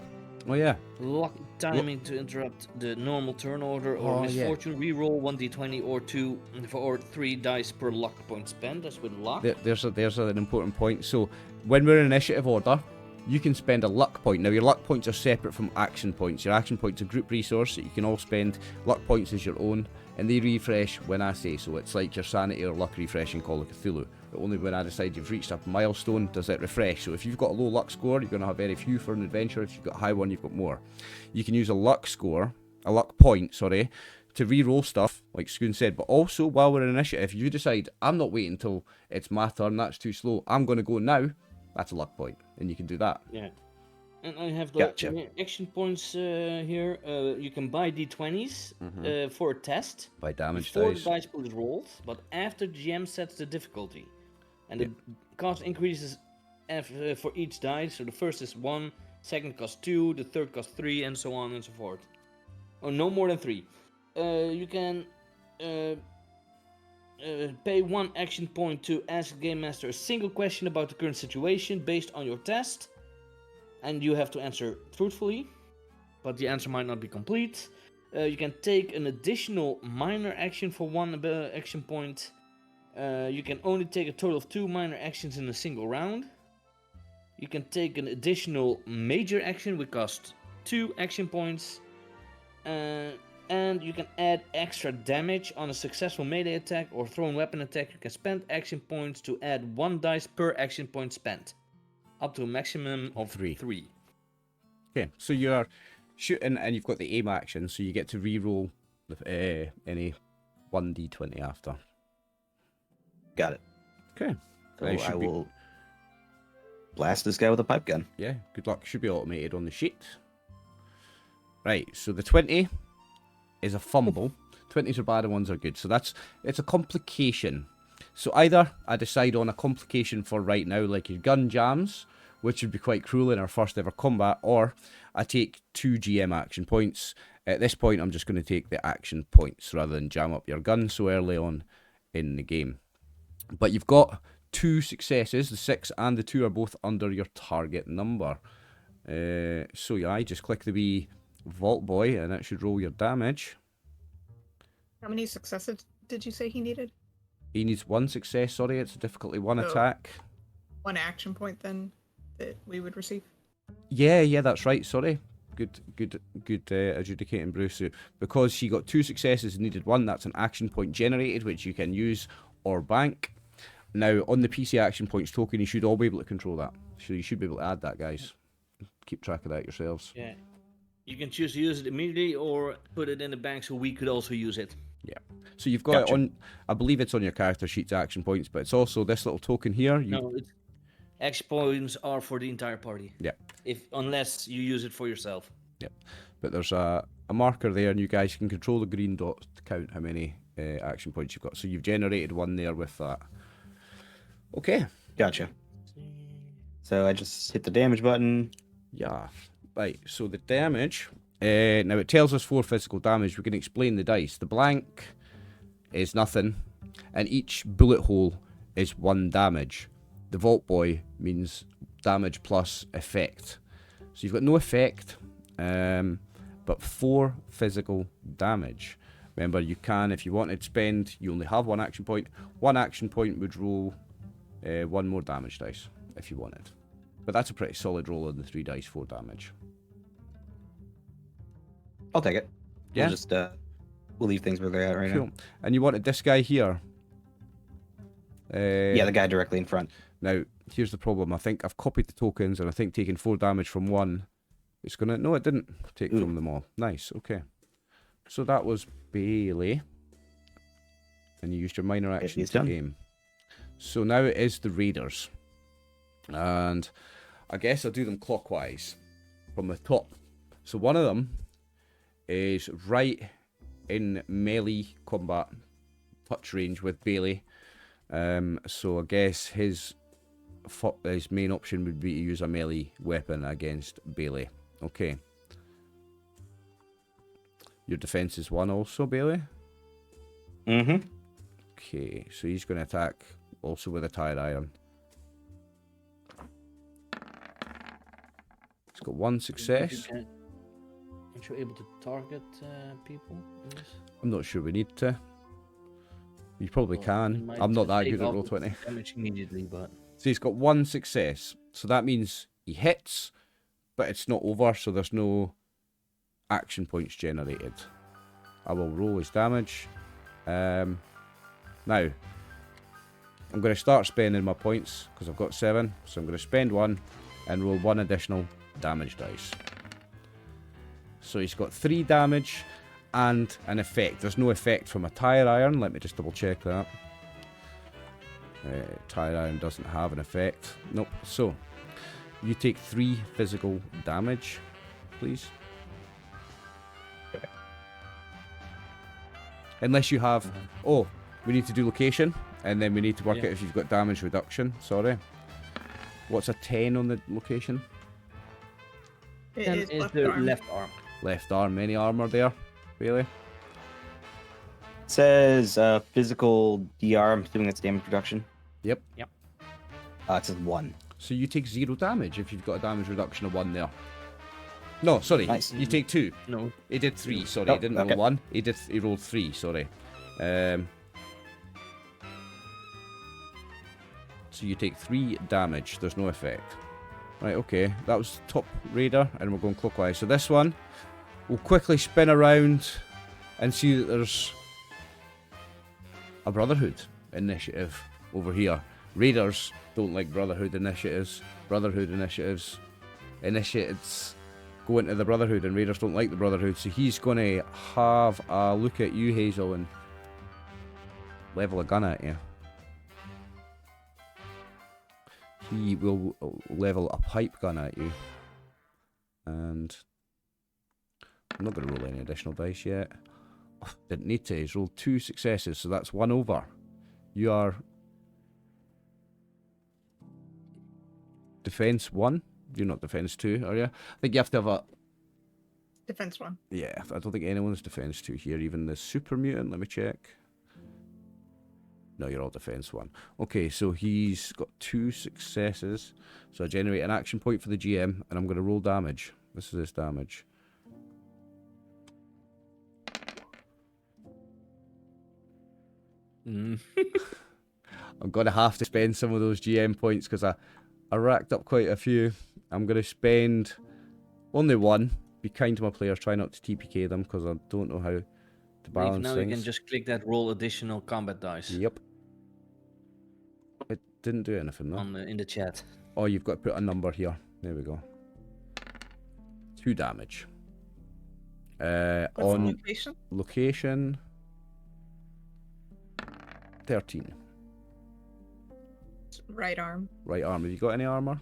Oh yeah. Luck timing to interrupt the normal turn order or Oh, yeah. misfortune. Reroll 1d20 or 2 or 3 dice per luck point spent. That's with luck. There's an important point. So when we're in initiative order, you can spend a luck point. Now your luck points are separate from action points. Your action points are a group resource that you can all spend. Luck points is your own, and they refresh when I say so. It's like your sanity or luck refresh in Call of Cthulhu. But only when I decide you've reached a milestone does it refresh. So if you've got a low luck score, you're going to have very few for an adventure. If you've got a high one, you've got more. You can use a luck point, to re-roll stuff, like Scoon said. But also, while we're in initiative, you decide, I'm not waiting until it's my turn, that's too slow. I'm going to go now. That's a luck point, and you can do that. Yeah. And I have the Gotcha. action points here. You can buy d20s for a test. By damage Before dice. the dice pool is rolled, but after GM sets the difficulty. And the cost increases for each die. So the first is 1, second costs 2, the third costs 3, and so on and so forth. Oh, no more than 3. You can pay 1 action point to ask the Game Master a single question about the current situation based on your test. And you have to answer truthfully, but the answer might not be complete. You can take an additional minor action for 1 action point. You can only take a total of 2 minor actions in a single round. You can take an additional major action which costs 2 action points. And you can add extra damage on a successful melee attack or thrown weapon attack. You can spend action points to add 1 dice per action point spent. Up to a maximum of 3. Okay, so you're shooting and you've got the aim action, so you get to re-roll any 1d20 after. Got it. Okay. So It should I be- will blast this guy with a pipe gun. Yeah, good luck. Should be automated on the sheet. Right, so the 20 is a fumble. 20s are bad and 1s are good. So it's a complication. So either I decide on a complication for right now, like your gun jams, which would be quite cruel in our first ever combat, or I take 2 GM action points. At this point, I'm just going to take the action points rather than jam up your gun so early on in the game. But you've got 2 successes. The 6 and the 2 are both under your target number. So yeah, I just click the wee Vault Boy, and that should roll your damage. How many successes did you say he needed? He needs 1 success, sorry, it's a difficulty 1 Oh. attack. 1 action point then that we would receive. Yeah, that's right, sorry. Good adjudicating, Bruce. So because she got 2 successes and needed 1, that's an action point generated, which you can use or bank. Now, on the PC action points token, you should all be able to control that. So you should be able to add that, guys. Keep track of that yourselves. Yeah. You can choose to use it immediately or put it in the bank so we could also use it. Yeah. So you've got Gotcha. it on, I believe it's on your character sheet's action points, but it's also this little token here. No, action points are for the entire party. Yeah. Unless you use it for yourself. But there's a marker there, and you guys can control the green dot to count how many action points you've got. So you've generated 1 there with that. Okay. Gotcha. So I just hit the damage button. Yeah. Right, so the damage, now it tells us 4 physical damage. We can explain the dice. The blank is nothing, and each bullet hole is 1 damage. The Vault Boy means damage plus effect. So you've got no effect, but 4 physical damage. Remember, you can, if you wanted to spend, you only have 1 action point. 1 action point would roll 1 more damage dice, if you wanted. But that's a pretty solid roll on the 3 dice, 4 damage. I'll take it. Yeah. We'll just We'll leave things where they're at right Cool. now. And you wanted this guy here. Yeah, the guy directly in front. Now, here's the problem. I think I've copied the tokens, and I think taking 4 damage from one, it's gonna... No, it didn't take Ooh. from them all. Nice, okay. So that was Bailey. And you used your minor action he's to done. aim. So now it is the Raiders. And I guess I'll do them clockwise from the top. So one of them is right in melee combat touch range with Bailey. So I guess his main option would be to use a melee weapon against Bailey. Okay. Your defense is 1 also, Bailey? Mm-hmm. Okay, so he's going to attack also with a tire iron. He's got 1 success. Aren't you able to target people in this? I'm not sure we need to. You probably Well, can. you might I'm not that take good at off Roll20. damage immediately, but So he's got 1 success. So that means he hits, but it's not over, so there's no action points generated. I will roll his damage. Now, I'm going to start spending my points, because I've got 7. So I'm going to spend 1 and roll 1 additional damage dice. So he's got 3 damage and an effect. There's no effect from a tire iron. Let me just double check that. Tire iron doesn't have an effect. Nope. So you take 3 physical damage, please. Unless you have... Oh, we need to do location, and then we need to work out if you've got damage reduction. Sorry. What's a 10 on the location? It then is is left the arm. left arm. Left arm. Any armor there, Bailey? It says physical DR. I'm assuming that's damage reduction. Yep. It says 1. So you take 0 damage if you've got a damage reduction of 1 there. No, sorry. Nice. You take 2. No. He did 3. Sorry, Oh, he didn't okay. roll 1. He rolled 3. Sorry. So you take 3 damage. There's no effect. Right. Okay. That was top raider, and we're going clockwise. So this one, we'll quickly spin around and see that there's a Brotherhood initiative over here. Raiders don't like Brotherhood initiatives. Brotherhood initiatives go into the Brotherhood, and Raiders don't like the Brotherhood. So he's going to have a look at you, Hazel, and level a gun at you. He will level a pipe gun at you. And I'm not going to roll any additional dice yet. Oh, didn't need to. He's rolled 2 successes, so that's 1 over. You are defense 1. You're not defense 2, are you? I think you have to have a... Defense 1. Yeah, I don't think anyone's defense 2 here. Even the super mutant. Let me check. No, you're all defense 1. Okay, so he's got 2 successes. So I generate an action point for the GM, and I'm going to roll damage. This is his damage. I'm going to have to spend some of those GM points because I racked up quite a few. I'm going to spend only 1. Be kind to my players. Try not to TPK them because I don't know how to balance Now things. you can just click that roll additional combat dice Yep. It didn't do anything, though. in the chat. Oh, you've got to put a number here. There we go. 2 damage. What's the On location? location 13. Right arm. Right arm. Have you got any armor?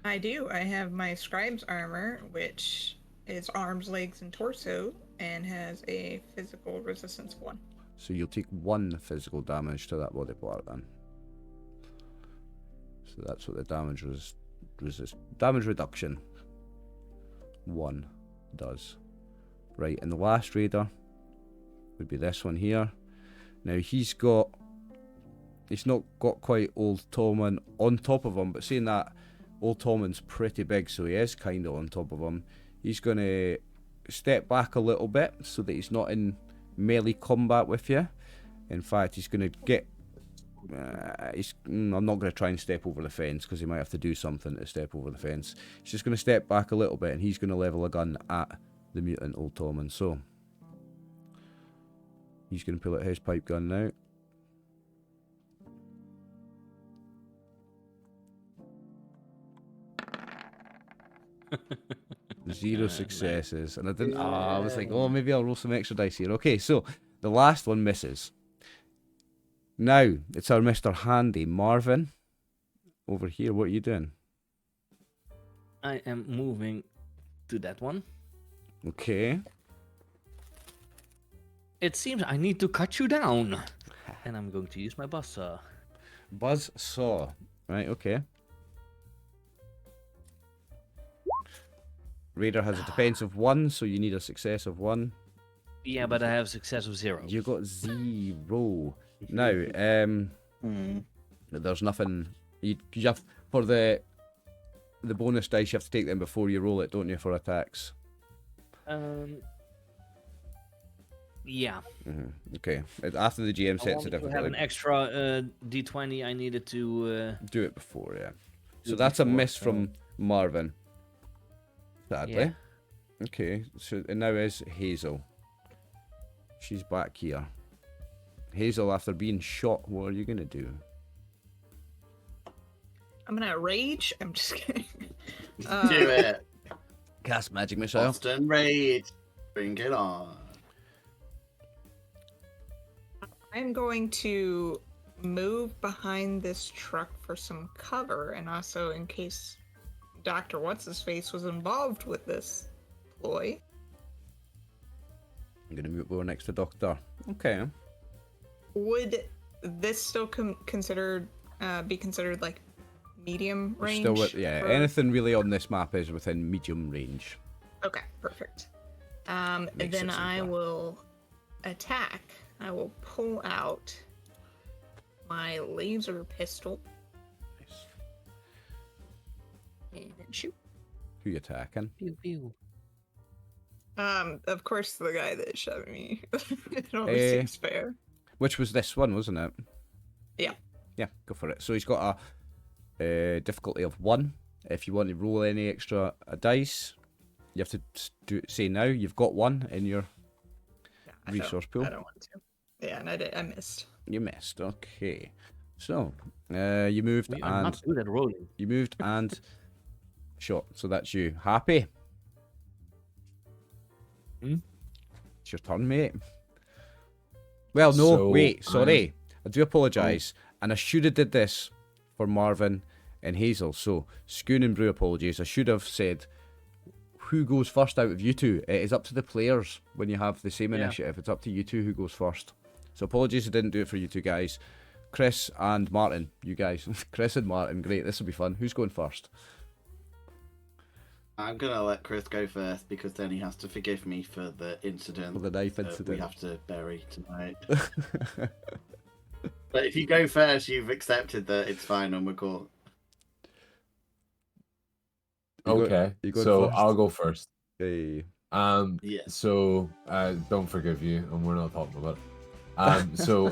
I do. I have my scribe's armor, which is arms, legs, and torso, and has a physical resistance of 1. So you'll take 1 physical damage to that body part then. So that's what the damage damage reduction 1 does. Right, and the last raider would be this one here. Now he's not got quite Old Tommen on top of him, but saying that, Old Tommen's pretty big, so he is kind of on top of him. He's going to step back a little bit so that he's not in melee combat with you. In fact, he's going to get... I'm not going to try and step over the fence because he might have to do something to step over the fence. He's just going to step back a little bit and he's going to level a gun at the mutant Old Tommen. So He's going to pull out his pipe gun now. Zero successes. And I didn't... I was like, oh, maybe I'll roll some extra dice here. Okay, so the last one misses. Now, it's our Mr. Handy. Marvin, over here, what are you doing? I am moving to that one. Okay. It seems I need to cut you down. And I'm going to use my buzzsaw. Buzz saw. Right, okay. Raider has a defense of 1, so you need a success of 1. Yeah, but I have success of 0. You got 0. Now, there's nothing... You have, for the bonus dice, you have to take them before you roll it, don't you, for attacks? Yeah. Okay. After the GM I sets it wanted to have an difficulty. extra D20. I needed to... Do it before, yeah. Do So it that's a before, miss from Marvin. Sadly. Yeah. Okay, so and now is Hazel. She's back here. Hazel, after being shot, what are you going to do? I'm gonna rage. I'm just kidding. Do it. Cast magic missile. Boston Rage. Bring it on. I'm going to move behind this truck for some cover, and also in case Dr. What's-His-Face was involved with this ploy. I'm going to move over next to Doctor. Okay. Would this still be considered like medium range? Still with, yeah, for- anything really on this map is within medium range. Okay, perfect. Makes Then it I simpler. will attack. I will pull out my laser pistol Nice. and then shoot. Who you attacking? Pew, pew. Of course, the guy that shot me. It always seems fair. Which was this one, wasn't it? Yeah. Yeah, go for it. So he's got a difficulty of 1. If you want to roll any extra dice, you have to say now. You've got 1 in your I resource don't- pool. I don't want to. Yeah, and I missed. You missed. Okay. So, you moved We are and not good at rolling. you moved and shot. So that's you. Happy? It's your turn, mate. Well, no, So, wait, sorry. I do apologise. And I should have did this for Marvin and Hazel. So, Scoon and Brew apologies. I should have said who goes first out of you two. It is up to the players when you have the same Yeah. initiative. It's up to you two who goes first. So apologies I didn't do it for you two guys. Chris and Martin, you guys. Chris and Martin, great. This will be fun. Who's going first? I'm gonna let Chris go first because then he has to forgive me for the incident For the knife that incident. we have to bury tonight. But if you go first, you've accepted that it's fine and we're cool. Okay, you go so first. I'll go first. Hey. Yeah. So don't forgive you, and we're not talking about it. So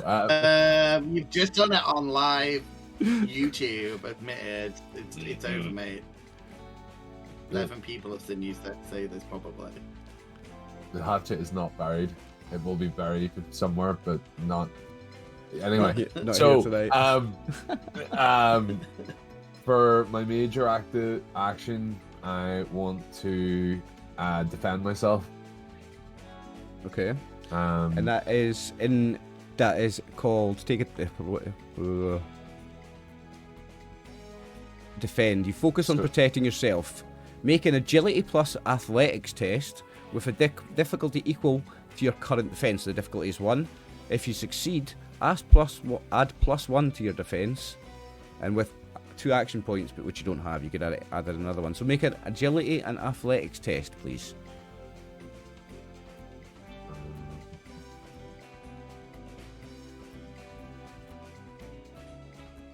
You've just done it on live YouTube. Admitted, it's over, mate. 11 people have seen you say this probably. the hatchet is not buried. It will be buried somewhere, but not. Anyway, Not so here tonight. for my major action, I want to defend myself. Okay. And And that is called take it defend. You focus on So- protecting yourself. Make an agility plus athletics test with a difficulty equal to your current defense. The difficulty is 1. If you succeed, add +1 to your defense, and with 2 action points, but which you don't have, you could add another one. So make an agility and athletics test, please.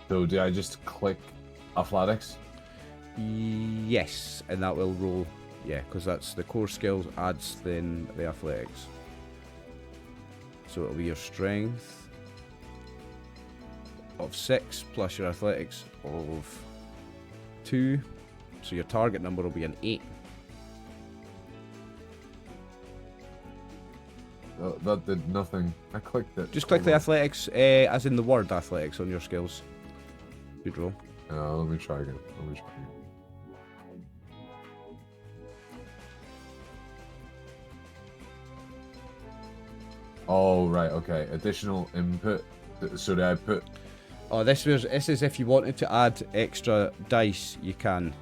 so do I just click athletics? Yes, and that will roll. Yeah, because that's the core skills adds then the athletics. So it'll be your strength of 6 plus your athletics of 2. So your target number will be an 8. That did nothing. I clicked it. Just click the athletics, as in the word athletics, on your skills. Good roll. Let me try again. Oh, right, okay. Additional input. So did I put... Oh, this is if you wanted to add extra dice, you can.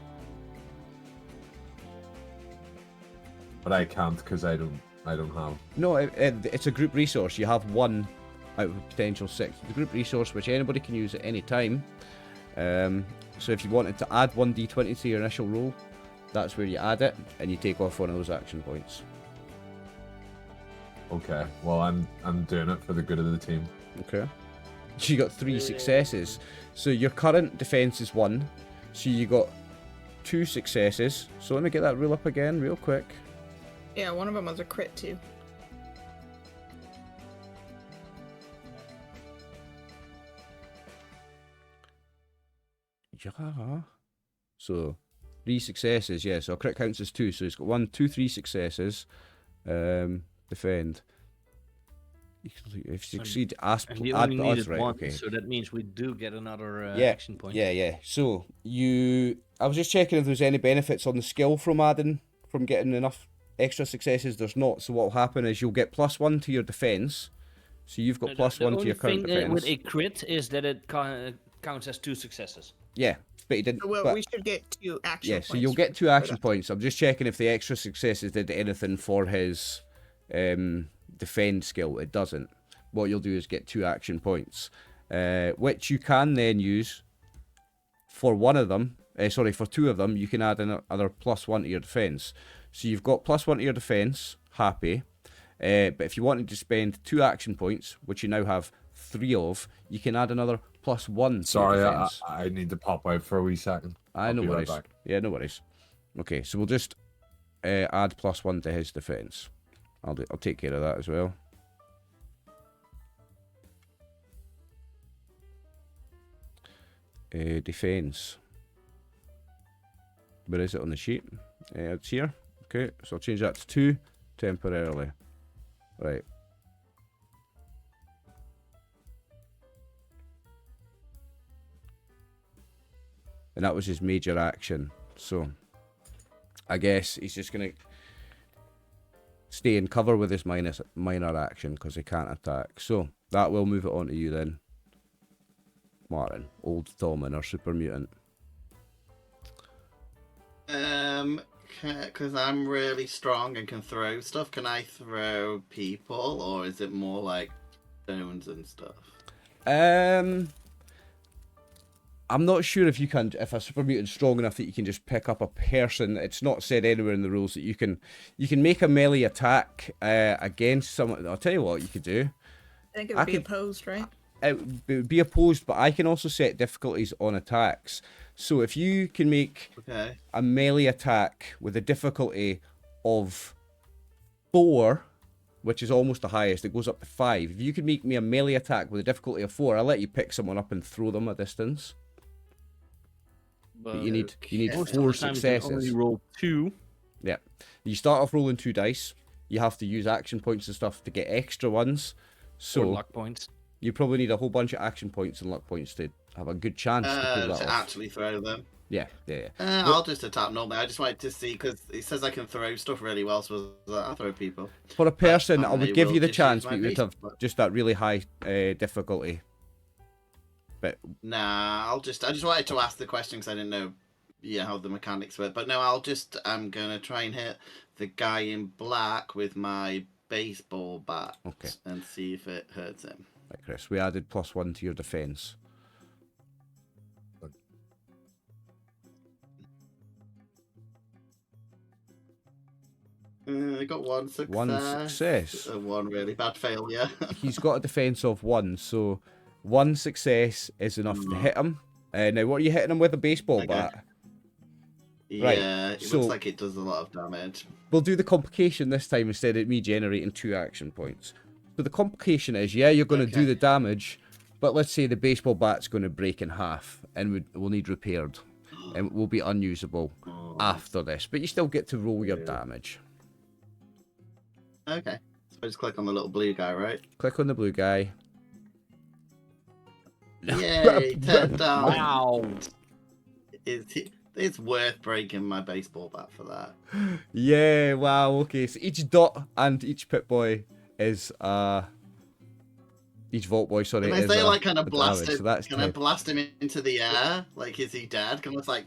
But I can't because I don't have... No, it's a group resource. You have one out of potential 6. The group resource, which anybody can use at any time. So if you wanted to add 1d20 to your initial roll, that's where you add it, and you take off one of those action points. Okay, well, I'm doing it for the good of the team. Okay. So you got 3 successes. So your current defense is 1. So you got 2 successes. So let me get that rule up again real quick. Yeah, one of them was a crit too. Yeah. So 3 successes, yeah. So a crit counts as 2. So he's got 1, 2, 3 successes. Defend. If you succeed, add And we only needed right, one, okay. so that means we do get another Yeah, action point. Yeah. So I was just checking if there's any benefits on the skill from getting enough extra successes. There's not. So what will happen is you'll get +1 to your defense. So you've got +1 to your current The only defense. thing with a crit is that it counts as 2 successes. Yeah, but he didn't. Well, but, we should get 2 action yeah, points. so you'll get 2 action points. I'm just checking if the extra successes did anything for his defend skill. It doesn't. What you'll do is get 2 action points, which you can then use for one of them. For 2 of them, you can add another +1 to your defense. So you've got +1 to your defense. Happy. But if you wanted to spend 2 action points, which you now have 3 of, you can add another +1 to Sorry, your defense. I need to pop out for a wee second. No be right worries. back. Yeah, no worries. Okay, so we'll just add +1 to his defense. I'll take care of that as well. Defense. Where is it on the sheet? It's here. Okay, so I'll change that to 2 temporarily. Right. And that was his major action. So I guess he's just going to stay in cover with his minor action because he can't attack. So that will move it on to you then, Martin. Old Thorman or Super Mutant. Because I'm really strong and can throw stuff, can I throw people, or is it more like stones and stuff? I'm not sure if a super mutant's strong enough that you can just pick up a person. It's not said anywhere in the rules that you can make a melee attack against someone. I'll tell you what you could do. I think it would be opposed, right? It would be opposed, but I can also set difficulties on attacks. So if you can make a melee attack with a difficulty of 4, which is almost the highest, it goes up to 5. If you could make me a melee attack with a difficulty of 4, I'll let you pick someone up and throw them a distance. But you need 4 successes. Only roll 2. Yeah, you start off rolling 2 dice. You have to use action points and stuff to get extra ones. So or luck points. You probably need a whole bunch of action points and luck points to have a good chance to pull that to off. actually throw them. Yeah. I'll just attack normally. I just wanted to see, because it says I can throw stuff really well, so I'll throw people. For a person, I would give you the just chance, use but my you would have beast. just that really high difficulty. But Nah, I just wanted to ask the question because I didn't know how the mechanics work. But no, I'm going to try and hit the guy in black with my baseball bat. Okay. And see if it hurts him. Right, Chris, we added +1 to your defense. I got 1 success. 1 success. 1 really bad failure. He's got a defense of 1, so 1 success is enough to hit him. Now, what are you hitting him with? A baseball bat? Right, Yeah, it looks like it does a lot of damage. We'll do the complication this time instead of me generating 2 action points. So the complication is, you're going to do the damage, but let's say the baseball bat's going to break in half and we'll need repaired. And it will be unusable after this, but you still get to roll your damage. Okay, I just click on the little blue guy, right? Click on the blue guy. Yay, 10 down. Wow. It's worth breaking my baseball bat for that. Yeah, wow, okay. So each dot and each Pip-Boy is each Vault Boy, sorry, Can I is say like kind a of blast damage, him? so that's Can I 10. blast him into the air? Like, is he dead? Can I just like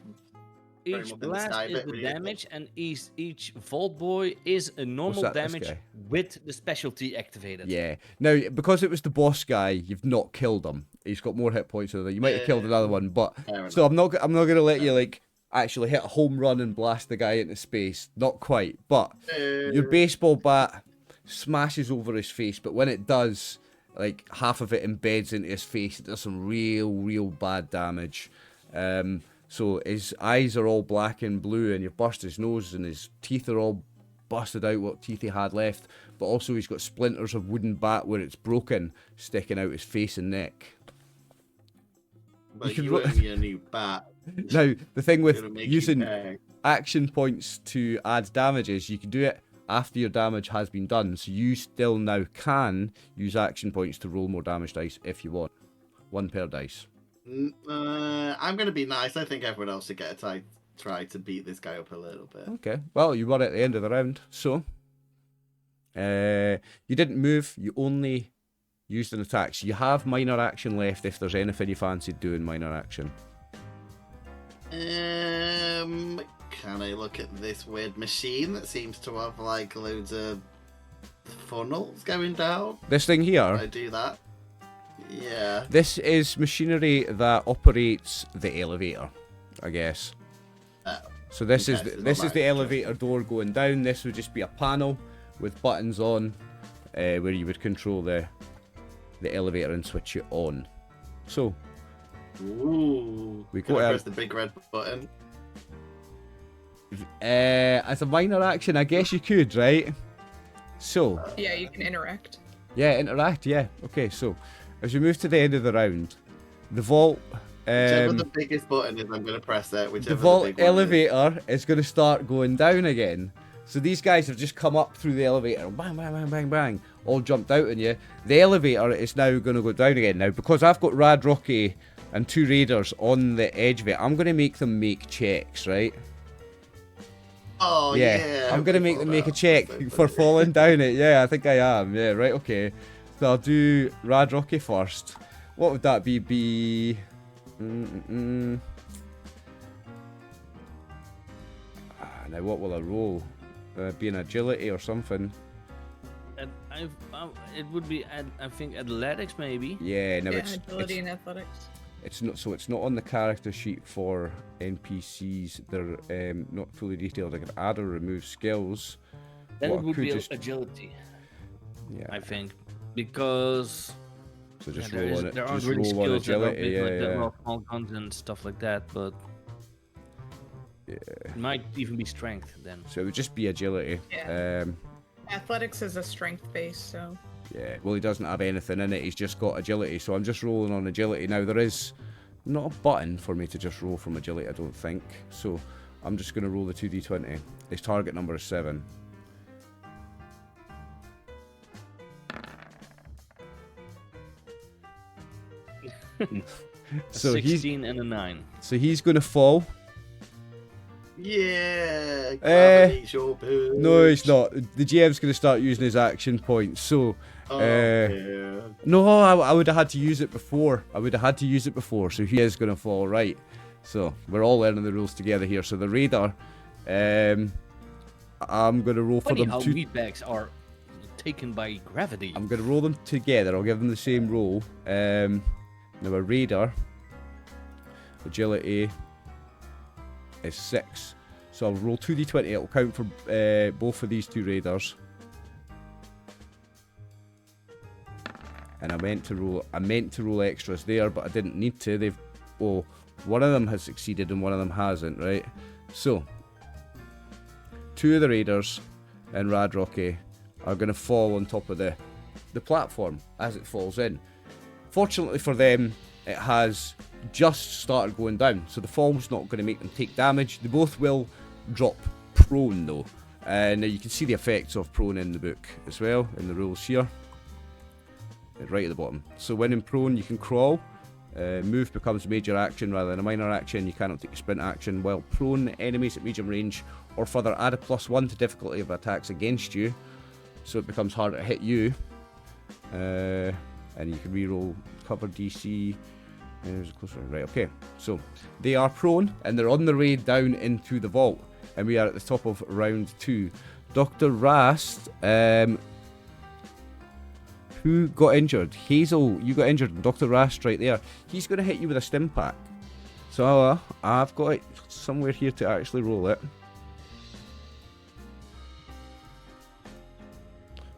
throw him Each up in the blast sky a is bit the really quick? damage, and each Vault Boy is a normal that, this damage guy? with the specialty activated. Yeah. Now, because it was the boss guy, you've not killed him. He's got more hit points than that. You might have killed another one, but Fair so I'm not gonna let you like actually hit a home run and blast the guy into space. Not quite, but your baseball bat smashes over his face, but when it does, like half of it embeds into his face. It does some real bad damage. So his eyes are all black and blue, and you've burst his nose, and his teeth are all busted out, what teeth he had left. But also he's got splinters of wooden bat where it's broken, sticking out his face and neck. But can you ro- owe me a new bat. Now, the thing with Gonna make you using pay. action points to add damages, you can do it after your damage has been done. So you still now can use action points to roll more damage dice if you want. 1 per dice. I'm gonna be nice. I think everyone else should get a try to beat this guy up a little bit. Okay. Well, you were at the end of the round, so you didn't move. You only used an attack. So you have minor action left if there's anything you fancied doing minor action. Can I look at this weird machine that seems to have like loads of funnels going down? This thing Can here, I do that? Yeah. this is machinery that operates the elevator, I guess. So this Okay, is so the, it's this not is the that elevator door going down. This would just be a panel with buttons on, where you would control the elevator and switch it on. So Ooh. We Can got I a- press the big red button? as a minor action, I guess you could, right? So Yeah, you can interact. yeah, interact. Yeah. Okay. So as we move to the end of the round, the vault. Whichever the biggest button is, I'm gonna press it. Whichever The vault big one is. elevator is going to start going down again. So these guys have just come up through the elevator, bang, bang, bang, bang, bang, all jumped out on you. The elevator is now going to go down again. Now, because I've got Rad Rocky and 2 raiders on the edge of it, I'm going to make them make checks, right? Oh yeah. I'm going to make them make a check for falling down it. Yeah, I think I am. Yeah, right, okay. So I'll do Rad Rocky first. What would that be? Now what will I roll? Be an agility or something. And it would be, I think, athletics maybe. Yeah, no, Yeah, it's agility and athletics. it's not. So it's not on the character sheet for NPCs. They're not fully detailed. I can add or remove skills. Then What, it I would could be just- agility, Yeah. I think, because So just there, roll is, on it. there aren't Just really roll on skills that are agility. big, Yeah, like the yeah. small guns and stuff like that, but it might even be strength then. So it would just be agility. Yeah. Athletics is a strength base, so Yeah. Well, he doesn't have anything in it. He's just got agility. So I'm just rolling on agility. Now there is not a button for me to just roll from agility, I don't think. So I'm just going to roll the 2d20. His target number is 7. So A he's 16 and a 9. going to fall. Yeah. Gravity's your bitch. No, it's not. The GM's going to start using his action points. So Oh, yeah. no, I would have had to use it before. So he is going to fall, right? So we're all learning the rules together here. So the radar, I'm going to roll for Funny them how to. meatbags are taken by gravity. I'm going to roll them together. I'll give them the same roll. Now a radar agility is 6. So I'll roll 2d20. It'll count for both of these 2 raiders. And I meant to roll extras there, but I didn't need to. One of them has succeeded and one of them hasn't, right? So 2 of the raiders and Rad Rocky are going to fall on top of the platform as it falls in. Fortunately for them, it has just started going down, so the fall's not going to make them take damage. They both will drop prone though, Now you can see the effects of prone in the book as well, in the rules here. Right at the bottom. So when in prone, you can crawl. Move becomes major action rather than a minor action. You cannot take a sprint action. While prone, enemies at medium range or further add a +1 to difficulty of attacks against you. So it becomes harder to hit you. And you can reroll cover DC. Right, okay. So they are prone and they're on their way down into the vault. And we are at the top of round 2. Dr. Rast, who got injured? Hazel, you got injured. Dr. Rast right there. He's going to hit you with a stim pack. So I've got it somewhere here to actually roll it.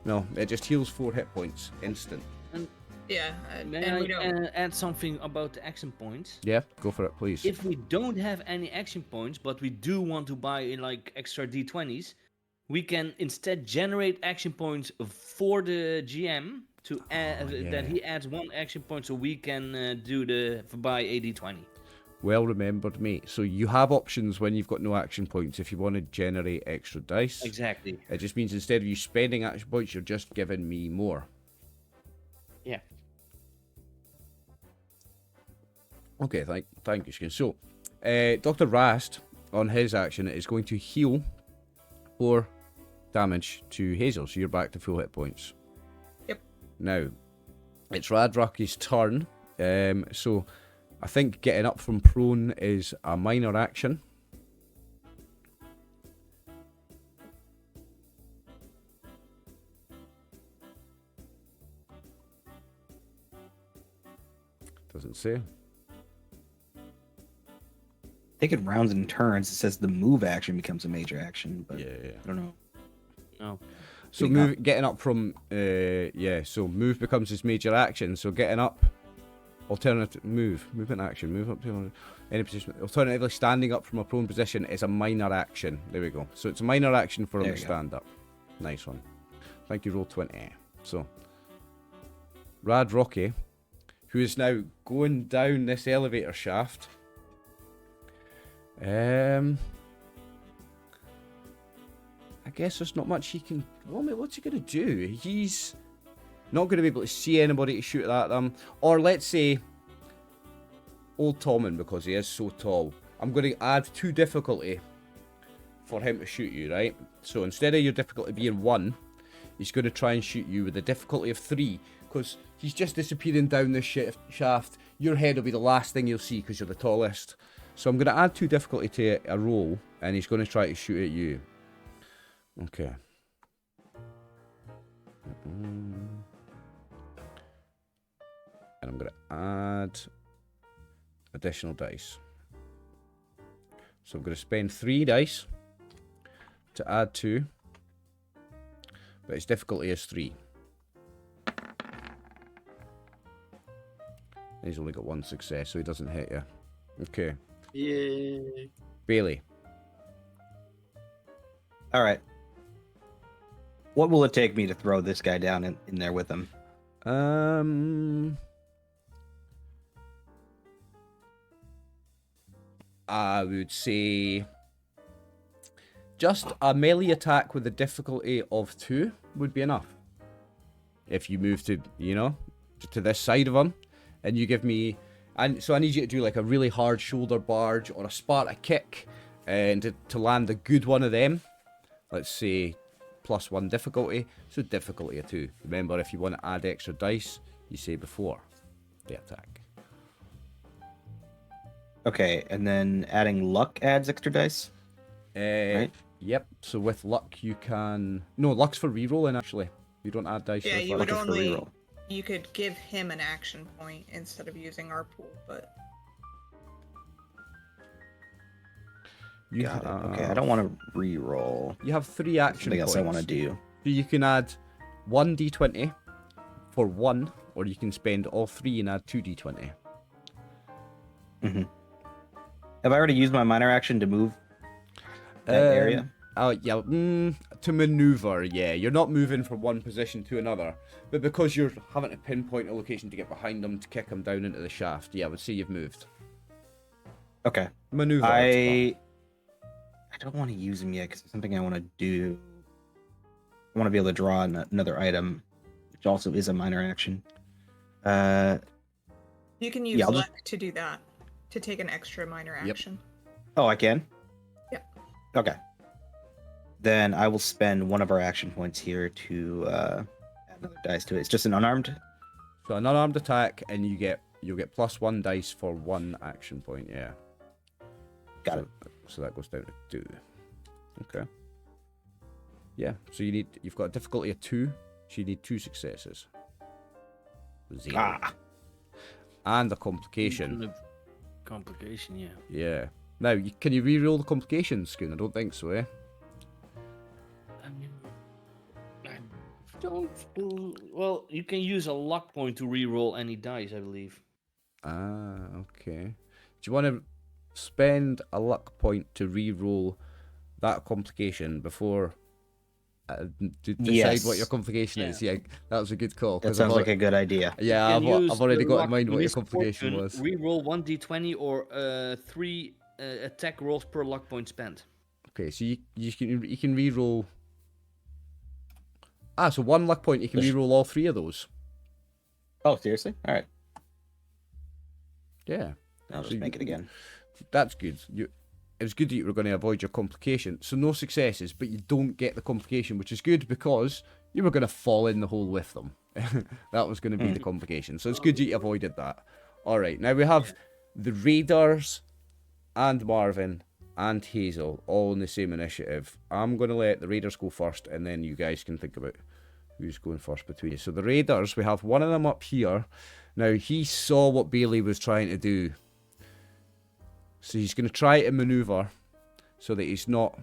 No, it just heals 4 hit points. Instant. Yeah. May and I we don't. add something about the action points? Yeah, go for it, please. If we don't have any action points, but we do want to buy like extra d20s, we can instead generate action points for the GM to add that he adds 1 action point, so we can buy a d20. Well remembered, mate. So you have options when you've got no action points if you want to generate extra dice. Exactly. It just means instead of you spending action points, you're just giving me more. Yeah. Okay, thank you, Skin. So, Dr. Rast, on his action, is going to heal 4 damage to Hazel, so you're back to full hit points. Yep. Now, it's Radrucky's turn, so I think getting up from prone is a minor action. Doesn't say. I think in rounds and turns, it says the move action becomes a major action, but Yeah. I don't know. No. So getting up from, so move becomes his major action. So getting up, alternative movement action, move up to any position. Alternatively, standing up from a prone position is a minor action. There we go. So it's a minor action for him There to you stand up. Nice one. Thank you, roll 20. So, Rad Rocky, who is now going down this elevator shaft. I guess there's not much he can. Well, mate, what's he gonna do? He's not gonna be able to see anybody to shoot at them. Or let's say, old Tommen, because he is so tall. I'm gonna add 2 difficulty for him to shoot you, right? So instead of your difficulty being 1, he's gonna try and shoot you with a difficulty of 3, because he's just disappearing down this shaft. Your head will be the last thing you'll see because you're the tallest. So I'm gonna add 2 difficulty to a roll, and he's gonna try to shoot at you. Okay. And I'm going to add additional dice. So I'm going to spend 3 dice to add 2. But his difficulty is 3. And he's only got 1 success, so he doesn't hit you. Okay. Yay. Bailey. All right. What will it take me to throw this guy down in there with him? I would say just a melee attack with a difficulty of 2 would be enough. If you move to, to this side of him, and you give me, and so I need you to do like a really hard shoulder barge or a Sparta kick, and to land a good one of them. Let's say +1 difficulty, so difficulty of 2. Remember, if you want to add extra dice, you say before the attack. Okay, and then adding luck adds extra dice? Right? Yep, so with luck you can... No, luck's for rerolling actually. You don't add dice. Yeah, for you luck would is for only. reroll. You could give him an action point instead of using our pool, but. Got it. Okay, I don't want to re-roll. You have 3 action Something else points. I want to do. So you can add 1 d20 for 1, or you can spend all 3 and add 2 d20. Mm-hmm. Have I already used my minor action to move that area? Oh, yeah, to maneuver, yeah. You're not moving from one position to another, but because you're having to pinpoint a location to get behind them to kick them down into the shaft, yeah, I would say you've moved. Okay. Maneuver. I don't want to use them yet because it's something I want to do. I want to be able to draw another item, which also is a minor action. You can use Yeah, I'll luck just- to do that, to take an extra minor Yep. action. Oh, I can? Yep. Okay. Then I will spend one of our action points here to add another dice to it. It's just an unarmed. So an unarmed attack, and you'll get +1 dice for 1 action point. Yeah. Got it. So that goes down to 2. Okay. Yeah. So you've got a difficulty of 2. So you need 2 successes. 0. Ah. And a complication. Complication, yeah. Yeah. Now, can you re-roll the complications, Scoon? I don't think so, eh? I mean, I don't. Well, you can use a luck point to re-roll any dice, I believe. Ah, okay. Do you want to spend a luck point to re-roll that complication before decide Yes. what your complication is? Yeah, that was a good call. That 'cause sounds like a good idea. Yeah, You can use I've already the got in luck mind what your misfortune, complication was. Re-roll 1d20 or 3 attack rolls per luck point spent. Okay, so you can re-roll. Ah, so 1 luck point. You can re-roll all 3 of those. Oh, seriously? All right. Yeah. I'll So just make it again. That's good. It was good that you were going to avoid your complication. So no successes, but you don't get the complication, which is good because you were going to fall in the hole with them. That was going to be the complication. So it's good that you avoided that. All right, now we have the Raiders and Marvin and Hazel all in the same initiative. I'm going to let the Raiders go first, and then you guys can think about who's going first between you. So the Raiders, we have one of them up here. Now, he saw what Bailey was trying to do. So he's going to try to maneuver so that he's not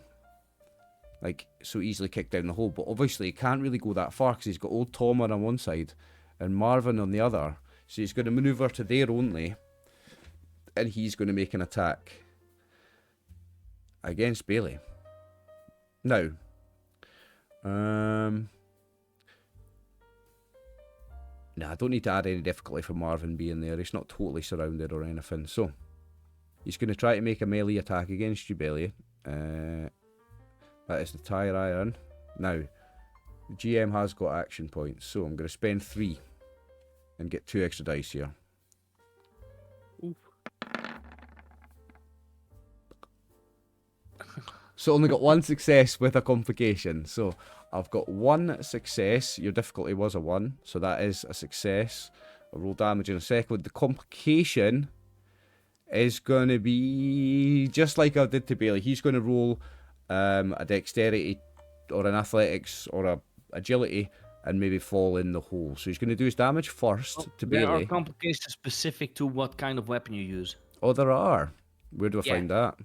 like so easily kicked down the hole. But obviously he can't really go that far because he's got old Tom on one side and Marvin on the other. So he's going to maneuver to there only. And he's going to make an attack against Bailey. Now, no, I don't need to add any difficulty for Marvin being there. He's not totally surrounded or anything. So he's going to try to make a melee attack against you, Bailey. That is the tire iron. Now, the GM has got action points, so I'm going to spend 3 and get 2 extra dice here. Oof. So only got 1 success with a complication. So I've got 1 success. Your difficulty was a 1, so that is a success. I'll roll damage in a second. The complication is going to be just like I did to Bailey. He's going to roll a dexterity or an athletics or a agility and maybe fall in the hole. So he's going to do his damage first to There Bailey. are complications specific to what kind of weapon you use. Oh, there are. Where do I Yeah. find that?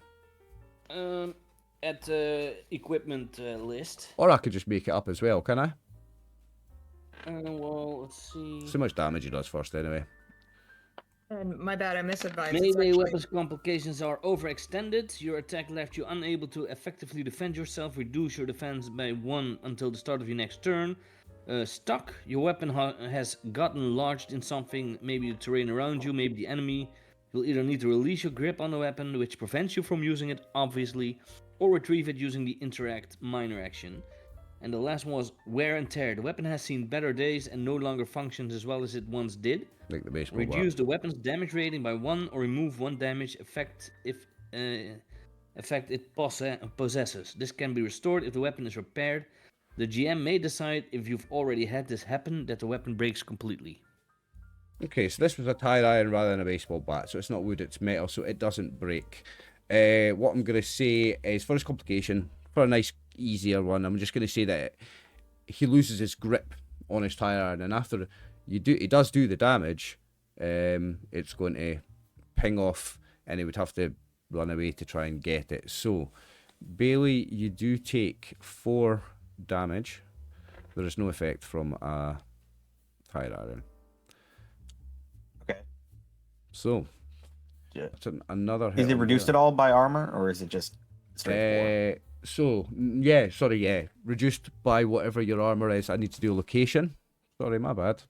At the equipment list. Or I could just make it up as well, can I? Well, let's see. So much damage he does first anyway. And my bad, I misadvised. It's Melee actually- weapons complications are overextended. Your attack left you unable to effectively defend yourself. Reduce your defense by 1 until the start of your next turn. Stuck. Your weapon has gotten lodged in something, maybe the terrain around you, maybe the enemy. You'll either need to release your grip on the weapon, which prevents you from using it, obviously, or retrieve it using the interact minor action. And the last one was wear and tear. The weapon has seen better days and no longer functions as well as it once did. Like the baseball Reduce the weapon's damage rating by 1 or remove 1 damage effect if effect it possesses. This can be restored if the weapon is repaired. The GM may decide, if you've already had this happen, that the weapon breaks completely. Okay, so this was a tire iron rather than a baseball bat, so it's not wood, it's metal, so it doesn't break. What I'm going to say is, for his complication, for a nice, easier one, I'm just going to say that he loses his grip on his tire iron, and after he does do the damage, it's going to ping off, and he would have to run away to try and get it. So, Bailey, you do take 4 damage. There is no effect from a tire iron. Okay. So, Yeah. that's another hit. Is it on reduced there. at all by armor, or is it just straight 4? Reduced by whatever your armor is. I need to do a location. Sorry, my bad.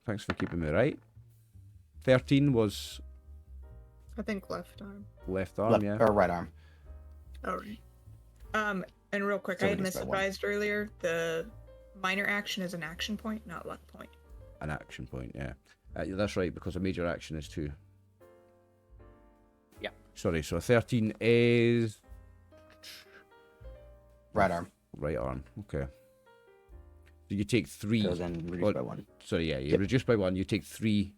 Thanks for keeping me right. 13 was I think left arm. left arm, Left yeah. or right arm? All right. And real quick, So I it had is by one. misadvised earlier. The minor action is an action point, not luck point. An action point, yeah. That's right, because a major action is 2. Yeah. Sorry, so a 13 is... Right arm. Right arm, okay. So you take 3. So then reduced by 1. Sorry, yeah, you Yep. reduce by 1, you take 3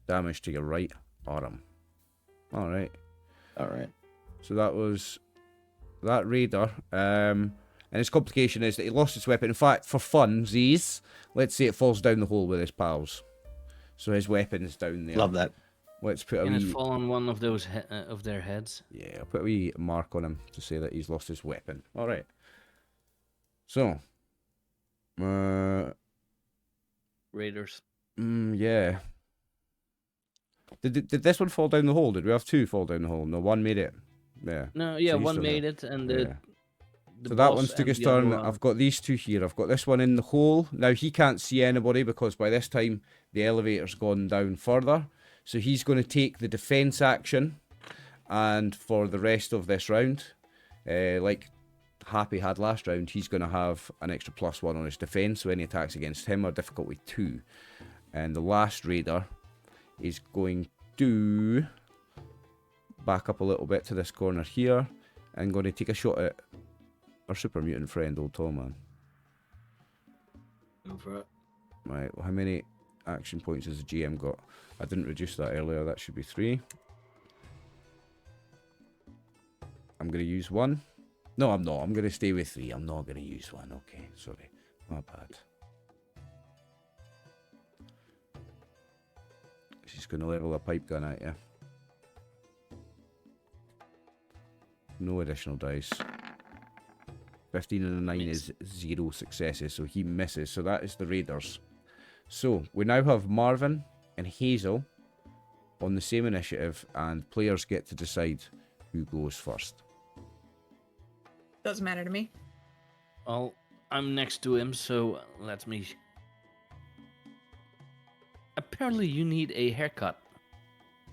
damage to your right arm. Alright. All right. So that was that raider. And his complication is that he lost his weapon. In fact, for funsies, let's say it falls down the hole with his pals. So his weapon's down there. Love that. Let's put a Can it wee... fall on one of those of their heads? Yeah, I'll put a wee mark on him to say that he's lost his weapon. Alright. So. Raiders. Yeah. Did this one fall down the hole? Did we have 2 fall down the hole? No, 1 made it. Yeah. No, yeah, So he's one still made it, and Yeah. the So that boss one's took and his the other turn. one- I've got these 2 here. I've got this one in the hole. Now he can't see anybody because by this time the elevator's gone down further. So he's going to take the defense action, and for the rest of this round, like Happy had last round, he's going to have an extra +1 on his defense. So any attacks against him are difficulty 2. And the last raider is going to back up a little bit to this corner here and going to take a shot at our super mutant friend, old Tom Man. Go for it. Right, well, how many action points has the GM got? I didn't reduce that earlier, that should be 3. I'm going to use 1. No, I'm not. I'm going to stay with 3. I'm not going to use 1. Okay, sorry. My bad. She's going to level a pipe gun at you. No additional dice. 15 and a 9 is 0 successes, so he misses. So that is the Raiders. So we now have Marvin and Hazel on the same initiative, and players get to decide who goes first. Doesn't matter to me. Well, I'm next to him, so let me. Apparently, you need a haircut.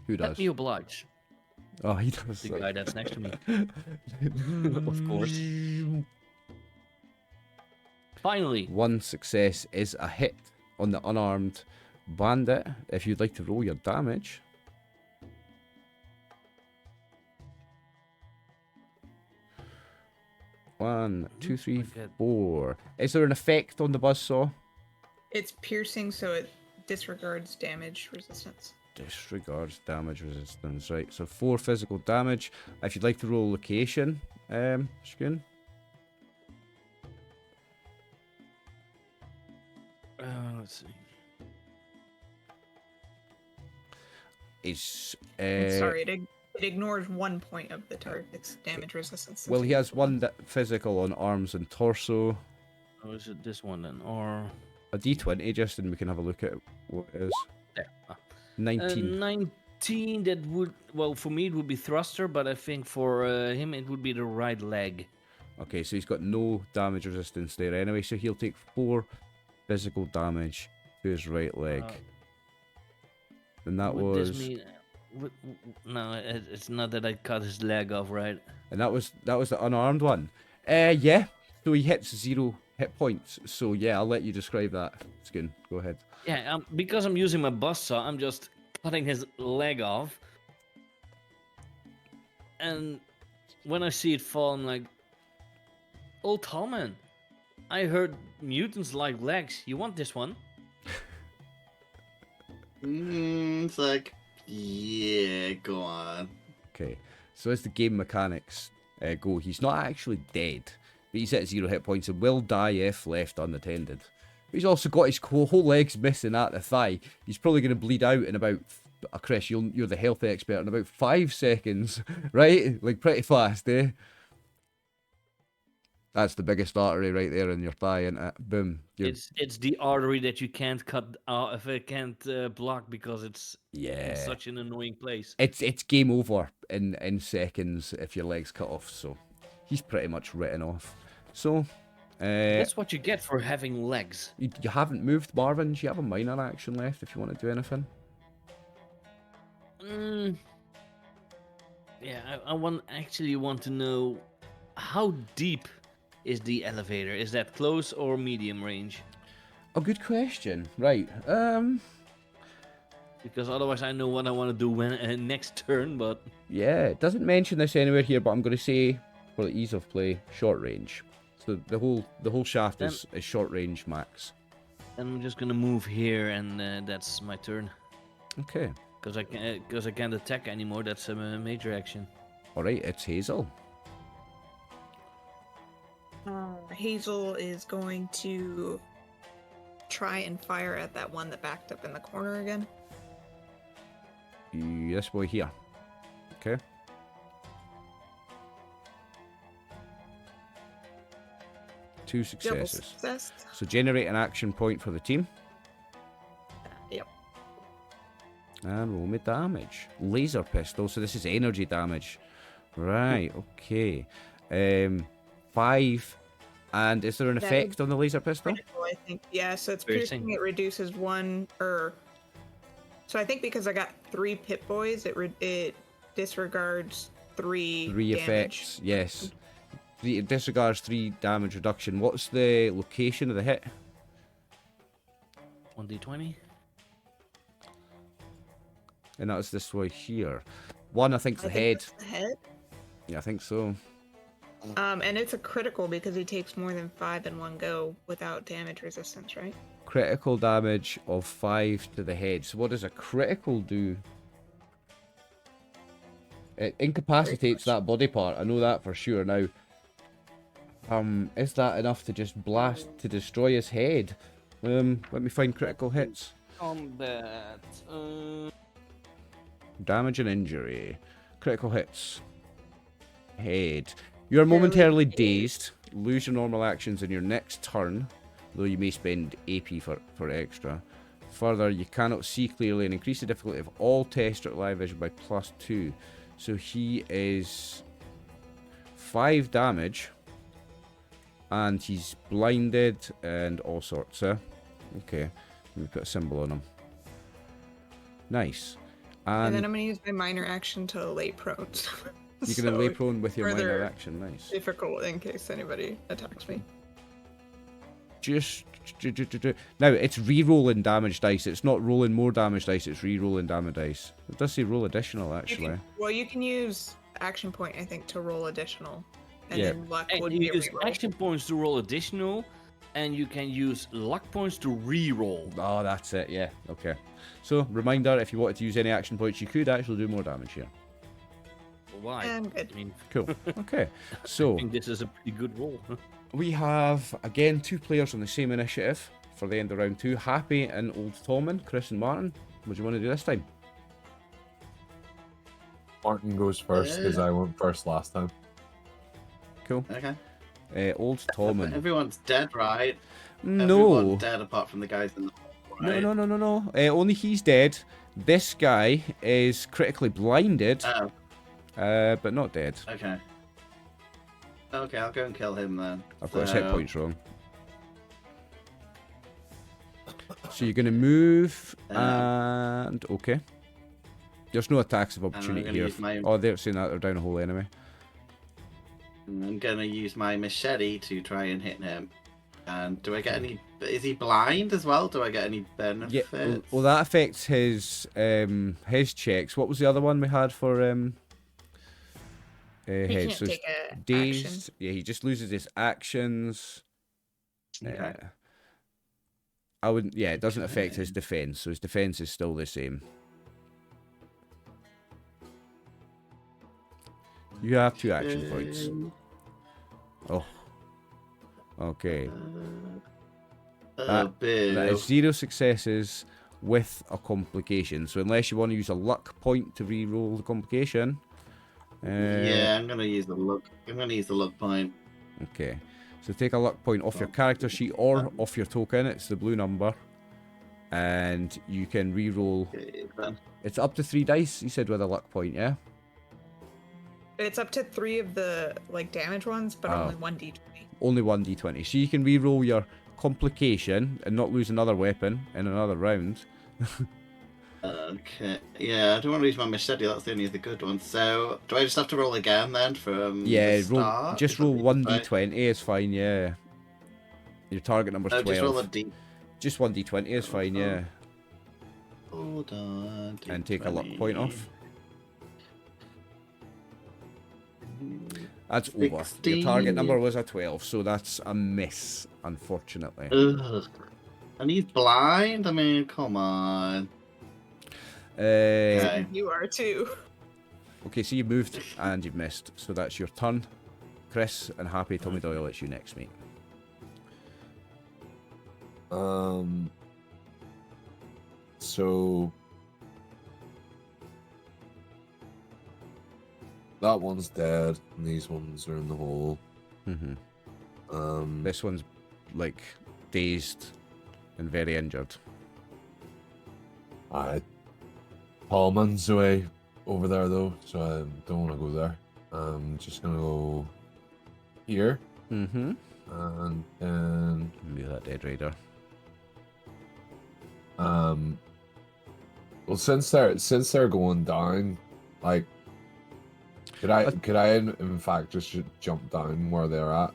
Who Let does? me oblige. Oh, he does. The guy that's next to me. Of course. Finally. 1 success is a hit on the unarmed bandit. If you'd like to roll your damage. One, two, three, Forget. 4. Is there an effect on the buzzsaw? It's piercing, so it disregards damage resistance. Disregards damage resistance, right? So 4 physical damage. If you'd like to roll location, Shkun. Let's see. Is Sorry, it ignores 1 point of the target's damage resistance. well, he has 1 physical on arms and torso. Oh, is it this one then? Or. A d20 just, and we can have a look at what it is. There. Ah. 19. 19, that would. Well, for me, it would be thruster, but I think for him, it would be the right leg. Okay, so he's got no damage resistance there anyway, so he'll take 4 physical damage to his right leg. And that Would was this mean. No, it's not that I cut his leg off, right? and that was the unarmed one. Yeah. So he hits 0 hit points. So yeah, I'll let you describe that. Skin, go ahead. Yeah, because I'm using my buzzsaw, I'm just cutting his leg off. And when I see it fall, I'm like, "Oh, Tommen, I heard mutants like legs. You want this one?" It's like, yeah, go on. Okay. So as the game mechanics go, he's not actually dead, but he's at 0 hit points and will die if left unattended. But he's also got his whole legs missing at the thigh. He's probably going to bleed out in about, Chris, you're the health expert, in about 5 seconds, right? Like pretty fast, eh? That's the biggest artery right there in your thigh, isn't it? Boom. It's the artery that you can't cut if it can't block because it's in Yeah. such an annoying place. It's game over in seconds if your leg's cut off, so he's pretty much written off. So, That's what you get for having legs. you haven't moved, Marvin. Do you have a minor action left if you want to do anything? Yeah, I actually want to know how deep is the elevator? Is that close or medium range? Oh, good question. Right. Because otherwise I know what I want to do when next turn, but Yeah, it doesn't mention this anywhere here, but I'm going to say, for the ease of play, short range. So the whole shaft Then- is short range max. then I'm just gonna move here, and that's my turn. Okay. Because I can't attack anymore. That's a major action. All right, it's Hazel. Hazel is going to try and fire at that one that backed up in the corner again. This boy here. Okay. Two Double successes. success. So generate an action point for the team. Yep. And roll me damage. Laser pistol, so this is energy damage. Right, okay. 5. And is there an That effect on the laser pistol? Critical, I think. Yeah, so it's Piercing. piercing. It reduces one, or so I think because I got 3 Pit Boys, it disregards 3 3 damage. effects, yes. It disregards 3 damage reduction. What's the location of the hit? 1d20. And that's this way here. 1, I think, is I the think head. that's the head. Yeah, I think so. And it's a critical because he takes more than 5 in one go without damage resistance, right? Critical damage of 5 to the head. So what does a critical do? It incapacitates that body part. I know that for sure. Now, is that enough to just blast to destroy his head? Let me find critical hits. Combat. Damage and injury. Critical hits. Head. You are momentarily dazed. Lose your normal actions in your next turn, though you may spend AP for extra. Further, you cannot see clearly and increase the difficulty of all tests at live vision by +2. So he is 5 damage, and he's blinded and all sorts. Okay, let me put a symbol on him. Nice. And then And I'm going to use my minor action to lay prone. you're going to lay prone with your minor further action. Nice. difficult in case anybody attacks me. Just now, it's re-rolling damage dice. It's not rolling more damage dice. It's re-rolling damage dice. It does say roll additional, actually. You can use action point, I think, to roll additional, and Yeah. then luck And would you be a use reroll. action points to roll additional, and you can use luck points to re-roll. Oh, that's it. Yeah. Okay. So, reminder: if you wanted to use any action points, you could actually do more damage here. Why? And good. I mean, Cool. Okay. I So think this is a pretty good roll. we have again 2 players on the same initiative for the end of round 2. Happy and Old Tommen, Chris and Martin. What do you want to do this time? Martin goes first because I went first last time. Cool. Okay. Old Tommen. Everyone's dead, right? No. Everyone's dead apart from the guys in the hall, No, right? no. Only he's dead. This guy is critically blinded, Oh, but not dead. okay. Okay, I'll go and kill him then. I've got his hit So, points wrong. So you're going to move, and okay. There's no attacks of I'm opportunity gonna here. use my- Oh, they're saying that they're down a whole enemy. I'm gonna use my machete to try and hit him. And do I get any? Is he blind as well? Do I get any Yeah. benefits? Well, that affects his checks. What was the other one we had for He head? can't So it's take a dazed. action. Yeah, he just loses his actions. Okay. I wouldn't. Yeah, it doesn't affect his defense, so his defense is still the same. You have 2 action points. Oh. Okay. Oh, boo. That is 0 successes with a complication. So unless you want to use a luck point to re-roll the complication. Yeah, I'm gonna use the luck. I'm gonna use the luck point. Okay. So take a luck point off your character sheet or off your token. It's the blue number. And you can re-roll. Okay, then. It's up to 3 dice, you said, with a luck point, yeah? It's up to 3 of the damage ones, but Oh. only 1d20. Only 1d20. So you can re-roll your complication and not lose another weapon in another round. Okay. Yeah, I don't want to use my machete. That's the only other good one. So, do I just have to roll again then from Yeah, the start? just Is that roll what you 1d20 is fine, yeah. Your target number's say? 12. Just roll a D. Just 1d20 is fine, yeah. Hold on. And take a luck point off. That's over. Your 16. target number was a 12, so that's a miss, unfortunately. Ugh. And he's blind? I mean, come on. Okay. You are too. Okay, so you moved and you've missed, so that's your turn. Chris and Happy Tommy Doyle, it's you next, mate. So that one's dead, and these ones are in the hole. This one's like dazed and very injured. Paulman's away over there though, so I don't want to go there. I'm just gonna go here, and then Move that dead raider. well, since they're going down, like, could I in fact just jump down where they're at?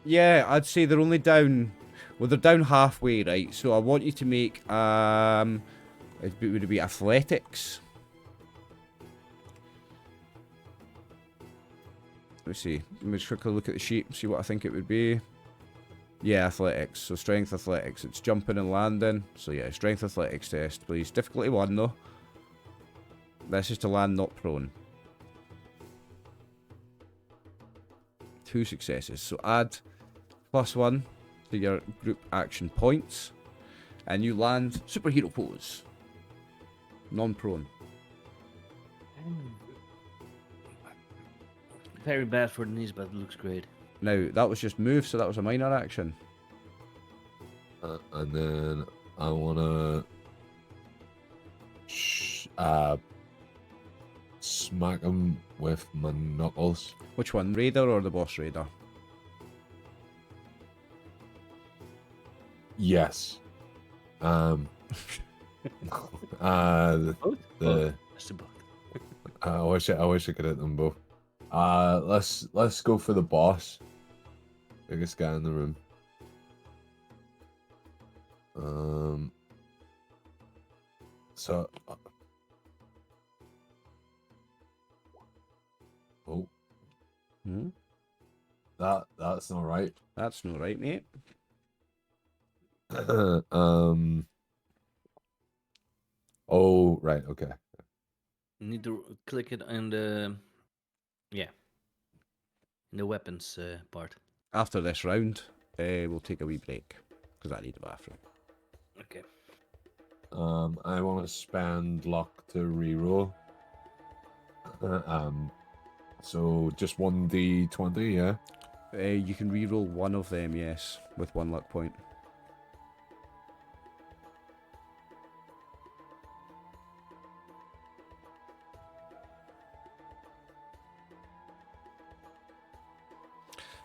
Yeah, I'd say they're only down. Well, they're down halfway, right? So I want you to make would it be athletics? Let's see. Let me just quickly look at the sheet, see what I think it would be. Yeah, athletics. So strength athletics. It's jumping and landing. So yeah, strength athletics test, please. Difficulty 1 though. This is to land not prone. 2 successes. So add +1 to your group action points. And you land superhero pose. Non-prone. Very bad for the knees, but it looks great. Now, that was just move, so that was a minor action. And then I wanna smack him with my knuckles. Which one, Raider or the boss Raider? Yes. The That's the both. I wish I could hit them both. Let's go for the boss. Biggest guy in the room. So. Oh. That's not right. That's not right, mate. Oh, right, okay. You need to click it in the in the weapons part. After this round, we'll take a wee break because I need the bathroom. Okay. I want to spend luck to reroll. So just 1d20, yeah. You can reroll one of them, yes, with 1 luck point.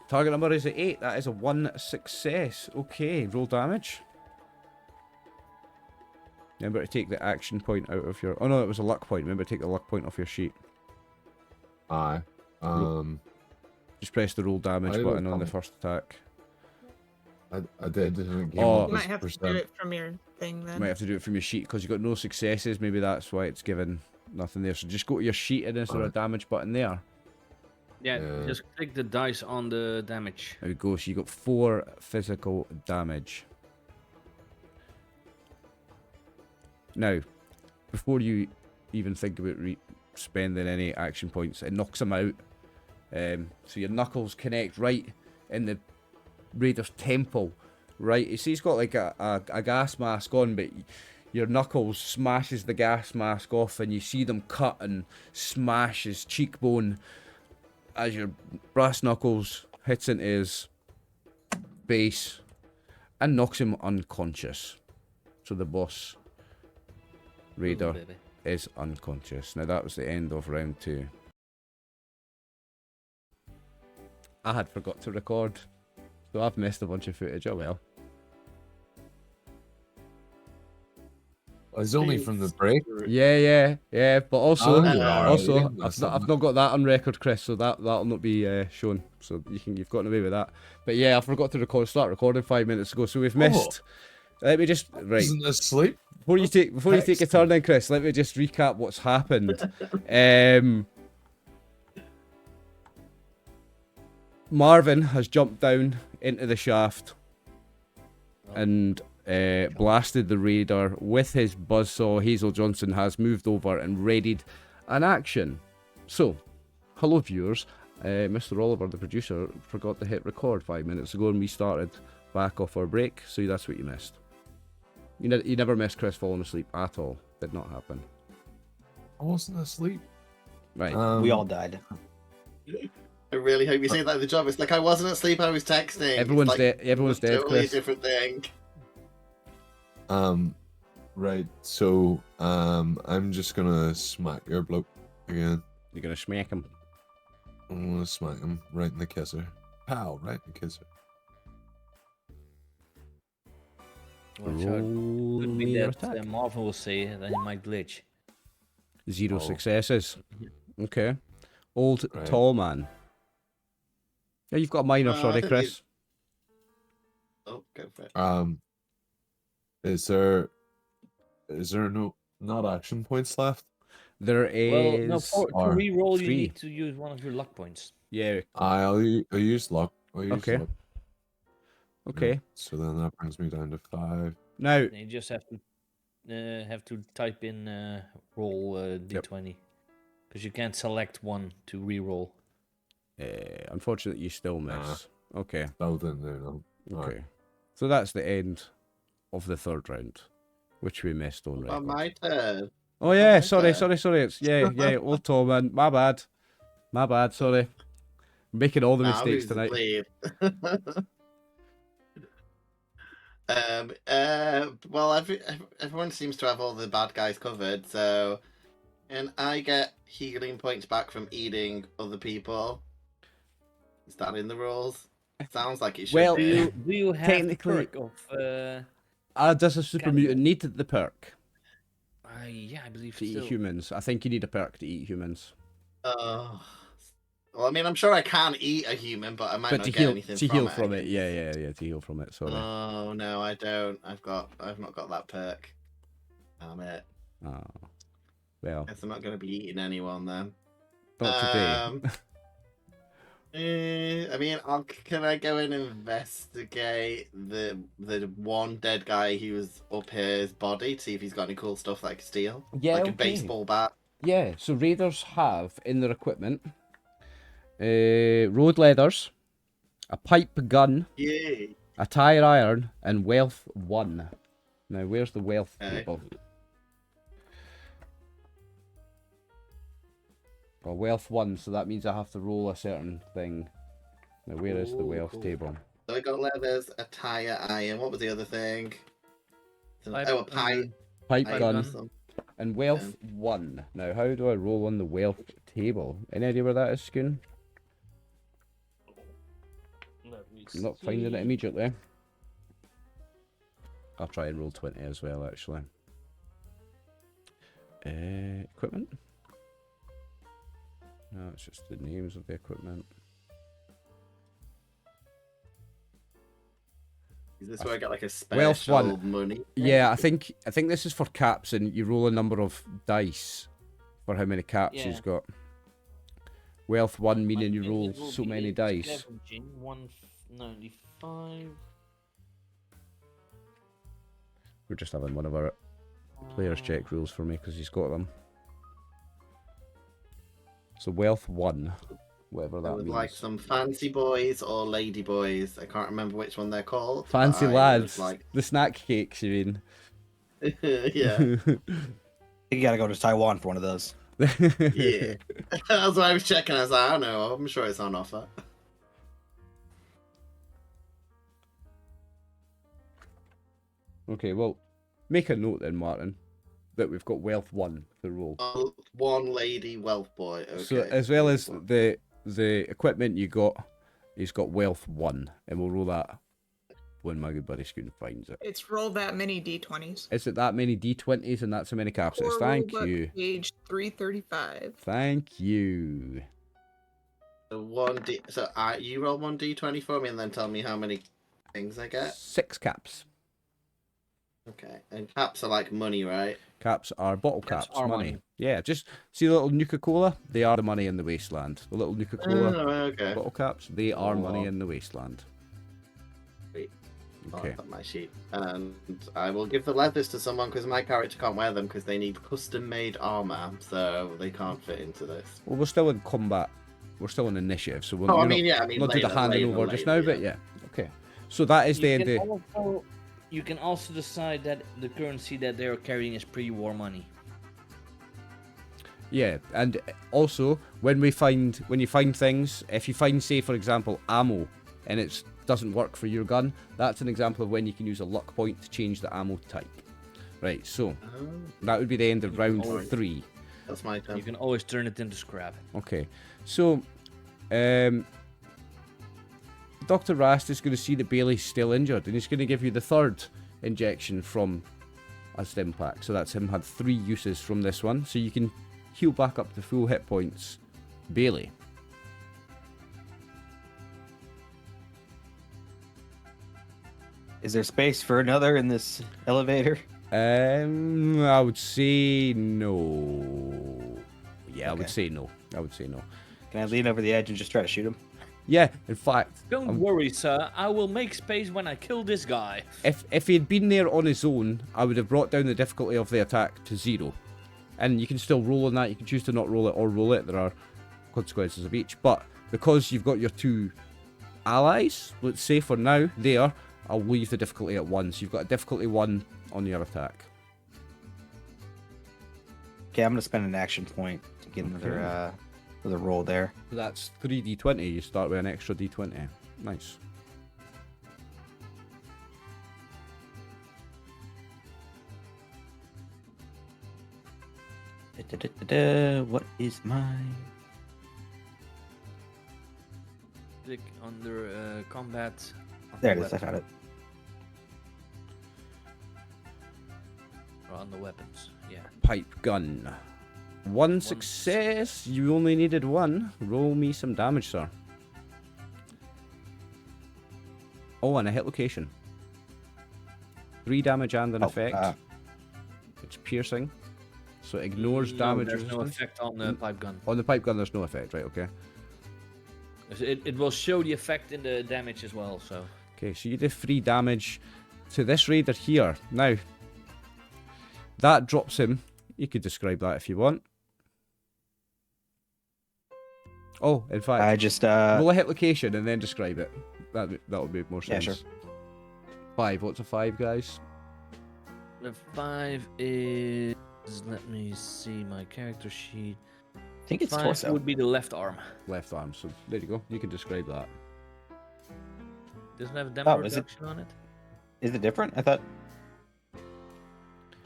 Target number is a 8. That is a 1 success. Okay, roll damage. Remember to take the action point out of your... Oh no, it was a luck point. Remember to take the luck point off your sheet. Aye. Just press the roll damage button on the first attack. I did. You might have to do it from your thing then. You might have to do it from your sheet because you got no successes. Maybe that's why it's given nothing there. So just go to your sheet and is there a damage button there? Yeah, just click the dice on the damage. There we go. So you got 4 physical damage. Now, before you even think about spending any action points, it knocks him out. So your knuckles connect right in the Raider's temple. Right, you see he's got like a gas mask on, but your knuckles smashes the gas mask off and you see them cut and smash his cheekbone as your brass knuckles hits into his base and knocks him unconscious. So the boss Raider is unconscious. Now that was the end of round 2. I had forgot to record, so I've missed a bunch of footage. Oh well. It's only from the break. Yeah. But also, Oh, you're alright. also, You didn't miss I've not got that on record, Chris. So that'll not be shown. So you've gotten away with that. But yeah, I forgot to start recording 5 minutes ago. So we've missed. Let me just Isn't asleep? before you take a turn, then Chris. Let me just recap what's happened. Marvin has jumped down into the shaft and blasted the raider with his buzzsaw. Hazel Johnson has moved over and readied an action. So, hello viewers. Mr. Oliver, the producer, forgot to hit record 5 minutes ago and we started back off our break. So that's what you missed. You never missed Chris falling asleep at all. Did not happen. I wasn't asleep. Right. We all died. I really hope you say that in the job. It's like I wasn't asleep, I was texting. Everyone's It's dead. Everyone's dead, totally Chris. different thing. Right. So, I'm just gonna smack your bloke again. You're gonna smack him. I'm gonna smack him right in the kisser. Pow! Right in the kisser. Watch out. Roll Could me be your that attack. Marvin will say that he might glitch. 0 Oh. successes. Okay. Old Right. tall man. Yeah, you've got a minor, sorry, Chris. Oh, go for it. Is there not action points left? There Well, no, is. to or reroll, you 3. need to use one of your luck points. Yeah. I'll use luck. I'll use Okay. luck. Okay. So then that brings me down to 5. Now, And you just have to type in roll d20 because you can't select one to reroll. unfortunately, you still miss. Okay. Oh, then there. No. Okay. So that's the end of the third round, which we missed on record. My turn. Oh yeah, my sorry. turn. It's old tall man. My bad. Sorry. Making all the Nah, mistakes who's tonight. asleep? Well, everyone seems to have all the bad guys covered, so and I get healing points back from eating other people. Is that in the rules? Sounds like it should Well, be. Do you have the technically- perk of? Does a super Can- mutant need the perk Yeah, I believe to eat so. humans? I think you need a perk to eat humans. Well, I mean, I'm sure I can eat a human, but I might But not to get heal, anything to from heal it. from it, yeah, to heal from it. Sorry. Oh no, I don't. I've not got that perk. Damn it. Oh, well, Guess I'm not going to be eating anyone then. not today. I mean, can I go and investigate the one dead guy who was up his body to see if he's got any cool stuff that I could steal? Yeah, like a okay. baseball bat. Yeah, so raiders have in their equipment road leathers, a pipe gun, Yeah. a tire iron, and wealth 1. Now, where's the wealth Okay. table? Well, wealth 1, so that means I have to roll a certain thing. Now, where is the Ooh, wealth cool. table? So I got leathers, a tire iron. What was the other thing? Pipe, Oh, a pipe. Pipe pipe gun or something. and wealth 1. Now, how do I roll on the wealth table? Any idea where that is, Skoon? I'm not finding it immediately. I'll try and roll 20 as well, actually. Equipment? No, it's just the names of the equipment. Is this where I get like a Wealth special one. money? Yeah, I think this is for caps, and you roll a number of dice for how many caps Yeah. you've got. Wealth 1 meaning you My roll minion will so be many a dice. scavenging, 195. We're just having one of our players check rules for me because he's got them. So wealth 1, whatever I that would means. like some fancy boys or lady boys. I can't remember which one they're called. but Fancy I would lads, Like... the snack cakes, you mean? yeah. You gotta go to Taiwan for one of those. Yeah. That's why I was checking. I was like, I don't know. I'm sure it's on offer. Okay, well, make a note then, Martin, that we've got wealth 1 to roll. One lady wealth boy. Okay. So as well as the equipment you got, he's got wealth 1, and we'll roll that when my good buddy Scoon finds it. It's roll that many d20s. Is it that many d20s and that's how many capsules? Core Thank rulebook, you. Page 335. Thank you. So you roll 1d20 for me and then tell me how many things I get. 6 caps. Okay, and caps are like money, right? Caps are bottle Caps caps, are money. money. Yeah, just see the little Nuka-Cola? They are the money in the Wasteland. The little Nuka-Cola Oh, okay. bottle caps, they are money Oh. in the Wasteland. Sweet. Okay. I'll put my sheet. And I will give the leathers to someone because my character can't wear them because they need custom-made armor, so they can't fit into this. Well, we're still in combat. We're still in initiative, so we'll Oh, I we'll mean, yeah, I mean, not do the later, handing later, over just later, now, but yeah. Okay. So that is the end of... You can also decide that the currency that they are carrying is pre-war money. Yeah, and also when you find things, if you find, say for example, ammo, and it doesn't work for your gun, that's an example of when you can use a luck point to change the ammo type. Right, so Oh, that would be the end of round always- 3. that's my turn. You can always turn it into scrap. Okay, so Dr. Rast is going to see that Bailey's still injured, and he's going to give you the 3rd injection from a stim pack. So that's him had 3 uses from this one, so you can heal back up to full hit points. Bailey. Is there space for another in this elevator? I would say no. Yeah, I would Okay. say no. I would say no. Can I lean over the edge and just try to shoot him? Yeah, in fact, Don't worry, sir. I will make space when I kill this guy. if he had been there on his own, I would have brought down the difficulty of the attack to 0. And you can still roll on that. You can choose to not roll it or roll it. There are consequences of each. But because you've got your 2 allies, let's say for now, there, I'll leave the difficulty at 1. So you've got a difficulty 1 on your attack. Okay, I'm gonna spend an action point to get another roll there. So that's 3d20. You start with an extra d20. Nice. What is my... Click under combat. on There the it is, I found it. Or on the weapons, yeah. Pipe gun. 1 success. You only needed 1. Roll me some damage, sir. Oh, and a hit location. 3 damage and an effect. It's piercing. So it ignores damage There's no resistance. effect on the pipe gun. On the pipe gun, there's no effect, right? Okay. It will show the effect in the damage as well, so. Okay, so you did 3 damage to this raider here. Now, that drops him. You could describe that if you want. Oh, in fact, I just roll a hit location and then describe it. That would make more Yeah, sense. sure. 5. What's a 5, guys? The 5 is. Let me see my character sheet. I think it's 5 torso. would be the left arm. Left arm. So there you go. You can describe that. Doesn't have a demo is it- reduction on it. Is it different? I thought.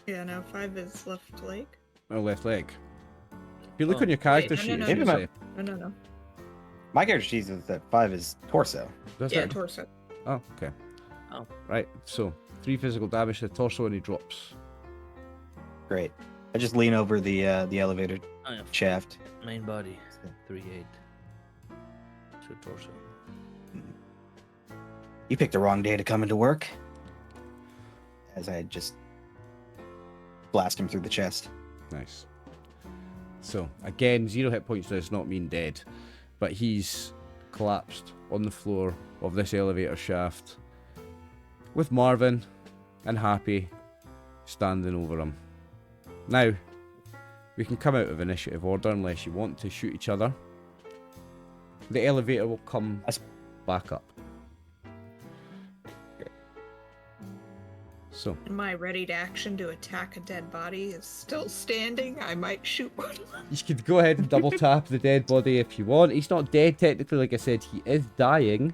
Yeah, no, 5 is left leg. Oh, left leg. If you look Oh. on your character Wait, sheet, no, it no, should no. say. No. My character sheet says that 5 is torso. Does Yeah, it? torso. Oh, okay. Oh. Right. So 3 physical damage to the torso and he drops. Great. I just lean over the elevator Oh, yeah. shaft. Main body. 3-8. So torso. You picked the wrong day to come into work. As I just blast him through the chest. Nice. So again, 0 hit points does not mean dead, but he's collapsed on the floor of this elevator shaft with Marvin and Happy standing over him. Now, we can come out of initiative order unless you want to shoot each other. The elevator will come back up. Okay. So, My ready to action to attack a dead body is still standing. I might shoot one of them. you could go ahead and double tap the dead body if you want. He's not dead technically, like I said, he is dying.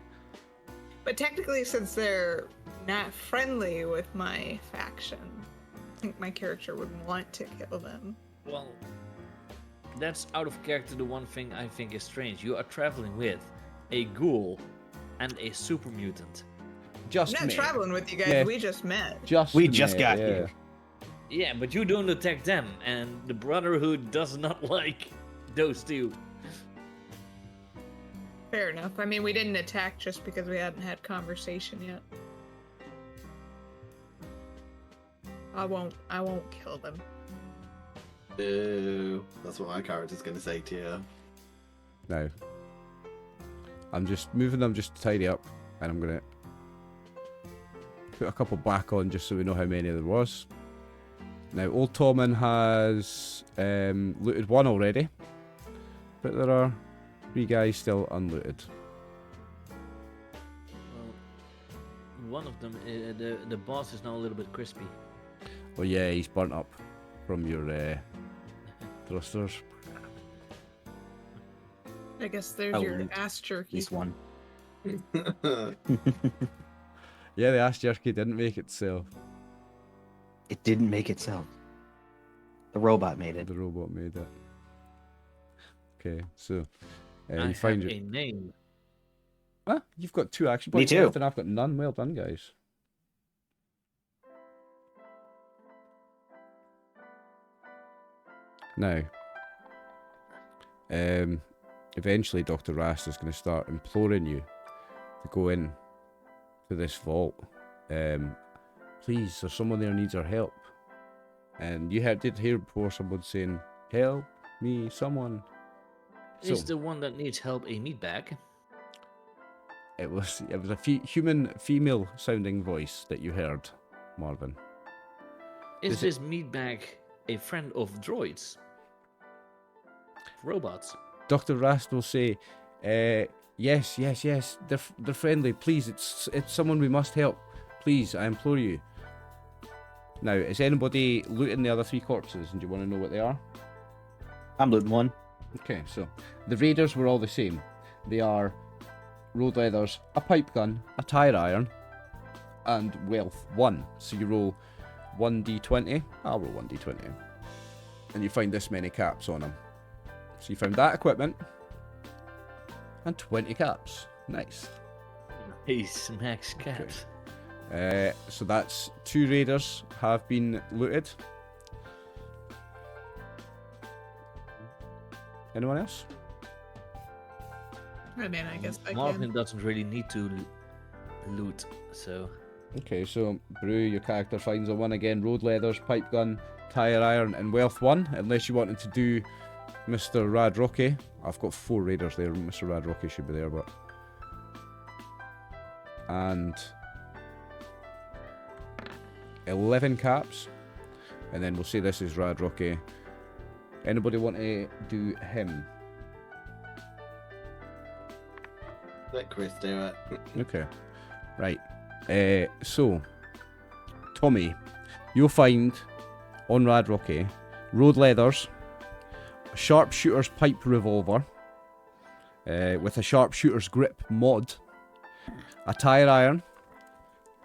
But technically, since they're not friendly with my faction, I think my character would want to kill them. Well, that's out of character. The one thing I think is strange. You are traveling with a ghoul and a super mutant. Just I'm not met. traveling with you guys. Yeah. We just met. We just met, got yeah. here. Yeah, but you don't attack them, and the Brotherhood does not like those two. Fair enough. I mean, we didn't attack just because we hadn't had conversation yet. I won't kill them. Boo. That's what my character's going to say to you. Now, I'm just moving them just to tidy up, and I'm gonna put a couple back on just so we know how many there was. Now, Old Tommen has looted one already, but there are 3 guys still unlooted. Well, one of them, the boss is now a little bit crispy. Oh yeah, he's burnt up from your thrusters. I guess there's Oh, your loot. ass At jerky. least one. Yeah, the ass jerky didn't make it, so It didn't make itself. The robot made it. the robot made it. Okay, so I you find have your... a name. Ah, you've got 2 action Me points too. left, and I've got none. Well done, guys. Now, eventually Dr. Rast is going to start imploring you to go in to this vault. Please, there's someone there needs our help. And you did hear before someone saying, "Help me, someone." Is So the one that needs help a meatbag? it was a human female sounding voice that you heard, Marvin. Is Is it- this meatbag a friend of droids? Robots? Dr. Rast will say, yes, they're friendly. Please, it's someone we must help. Please, I implore you. Now, is anybody looting the other 3 corpses, and do you want to know what they are? I'm looting one. Okay, so the raiders were all the same. They are road leathers, a pipe gun, a tire iron, and wealth 1. So you roll 1d20. I'll roll 1d20. And you find this many caps on them. So you found that equipment and 20 caps. Nice. Nice, max caps. So that's 2 raiders have been looted. Anyone else? I mean, I guess I Marvin can. doesn't really need to loot, so... Okay, so Brew, your character finds a 1 again. Road leathers, pipe gun, tire iron, and wealth 1. Unless you wanted to do Mr. Radrocky. I've got 4 raiders there. Mr. Radrocky should be there, but... And... 11 caps. And then we'll say this is Radrocky. Anybody want to do him? Let Chris do it. Okay. Right. So, Tommy, you'll find on Radrocky road leathers, a sharpshooter's pipe revolver with a sharpshooter's grip mod, a tire iron,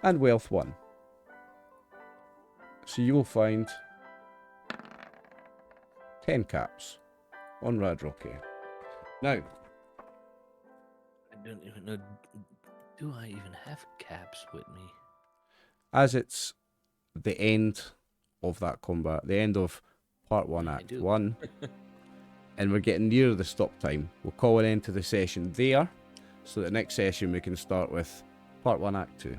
and wealth 1. So you will find 10 caps on Radrocky. Now, I don't even know... Do I even have caps with me? as it's the end of that combat, the end of part 1, I act do. 1, and we're getting near the stop time, we'll call an end to the session there, so that next session we can start with part 1, act 2.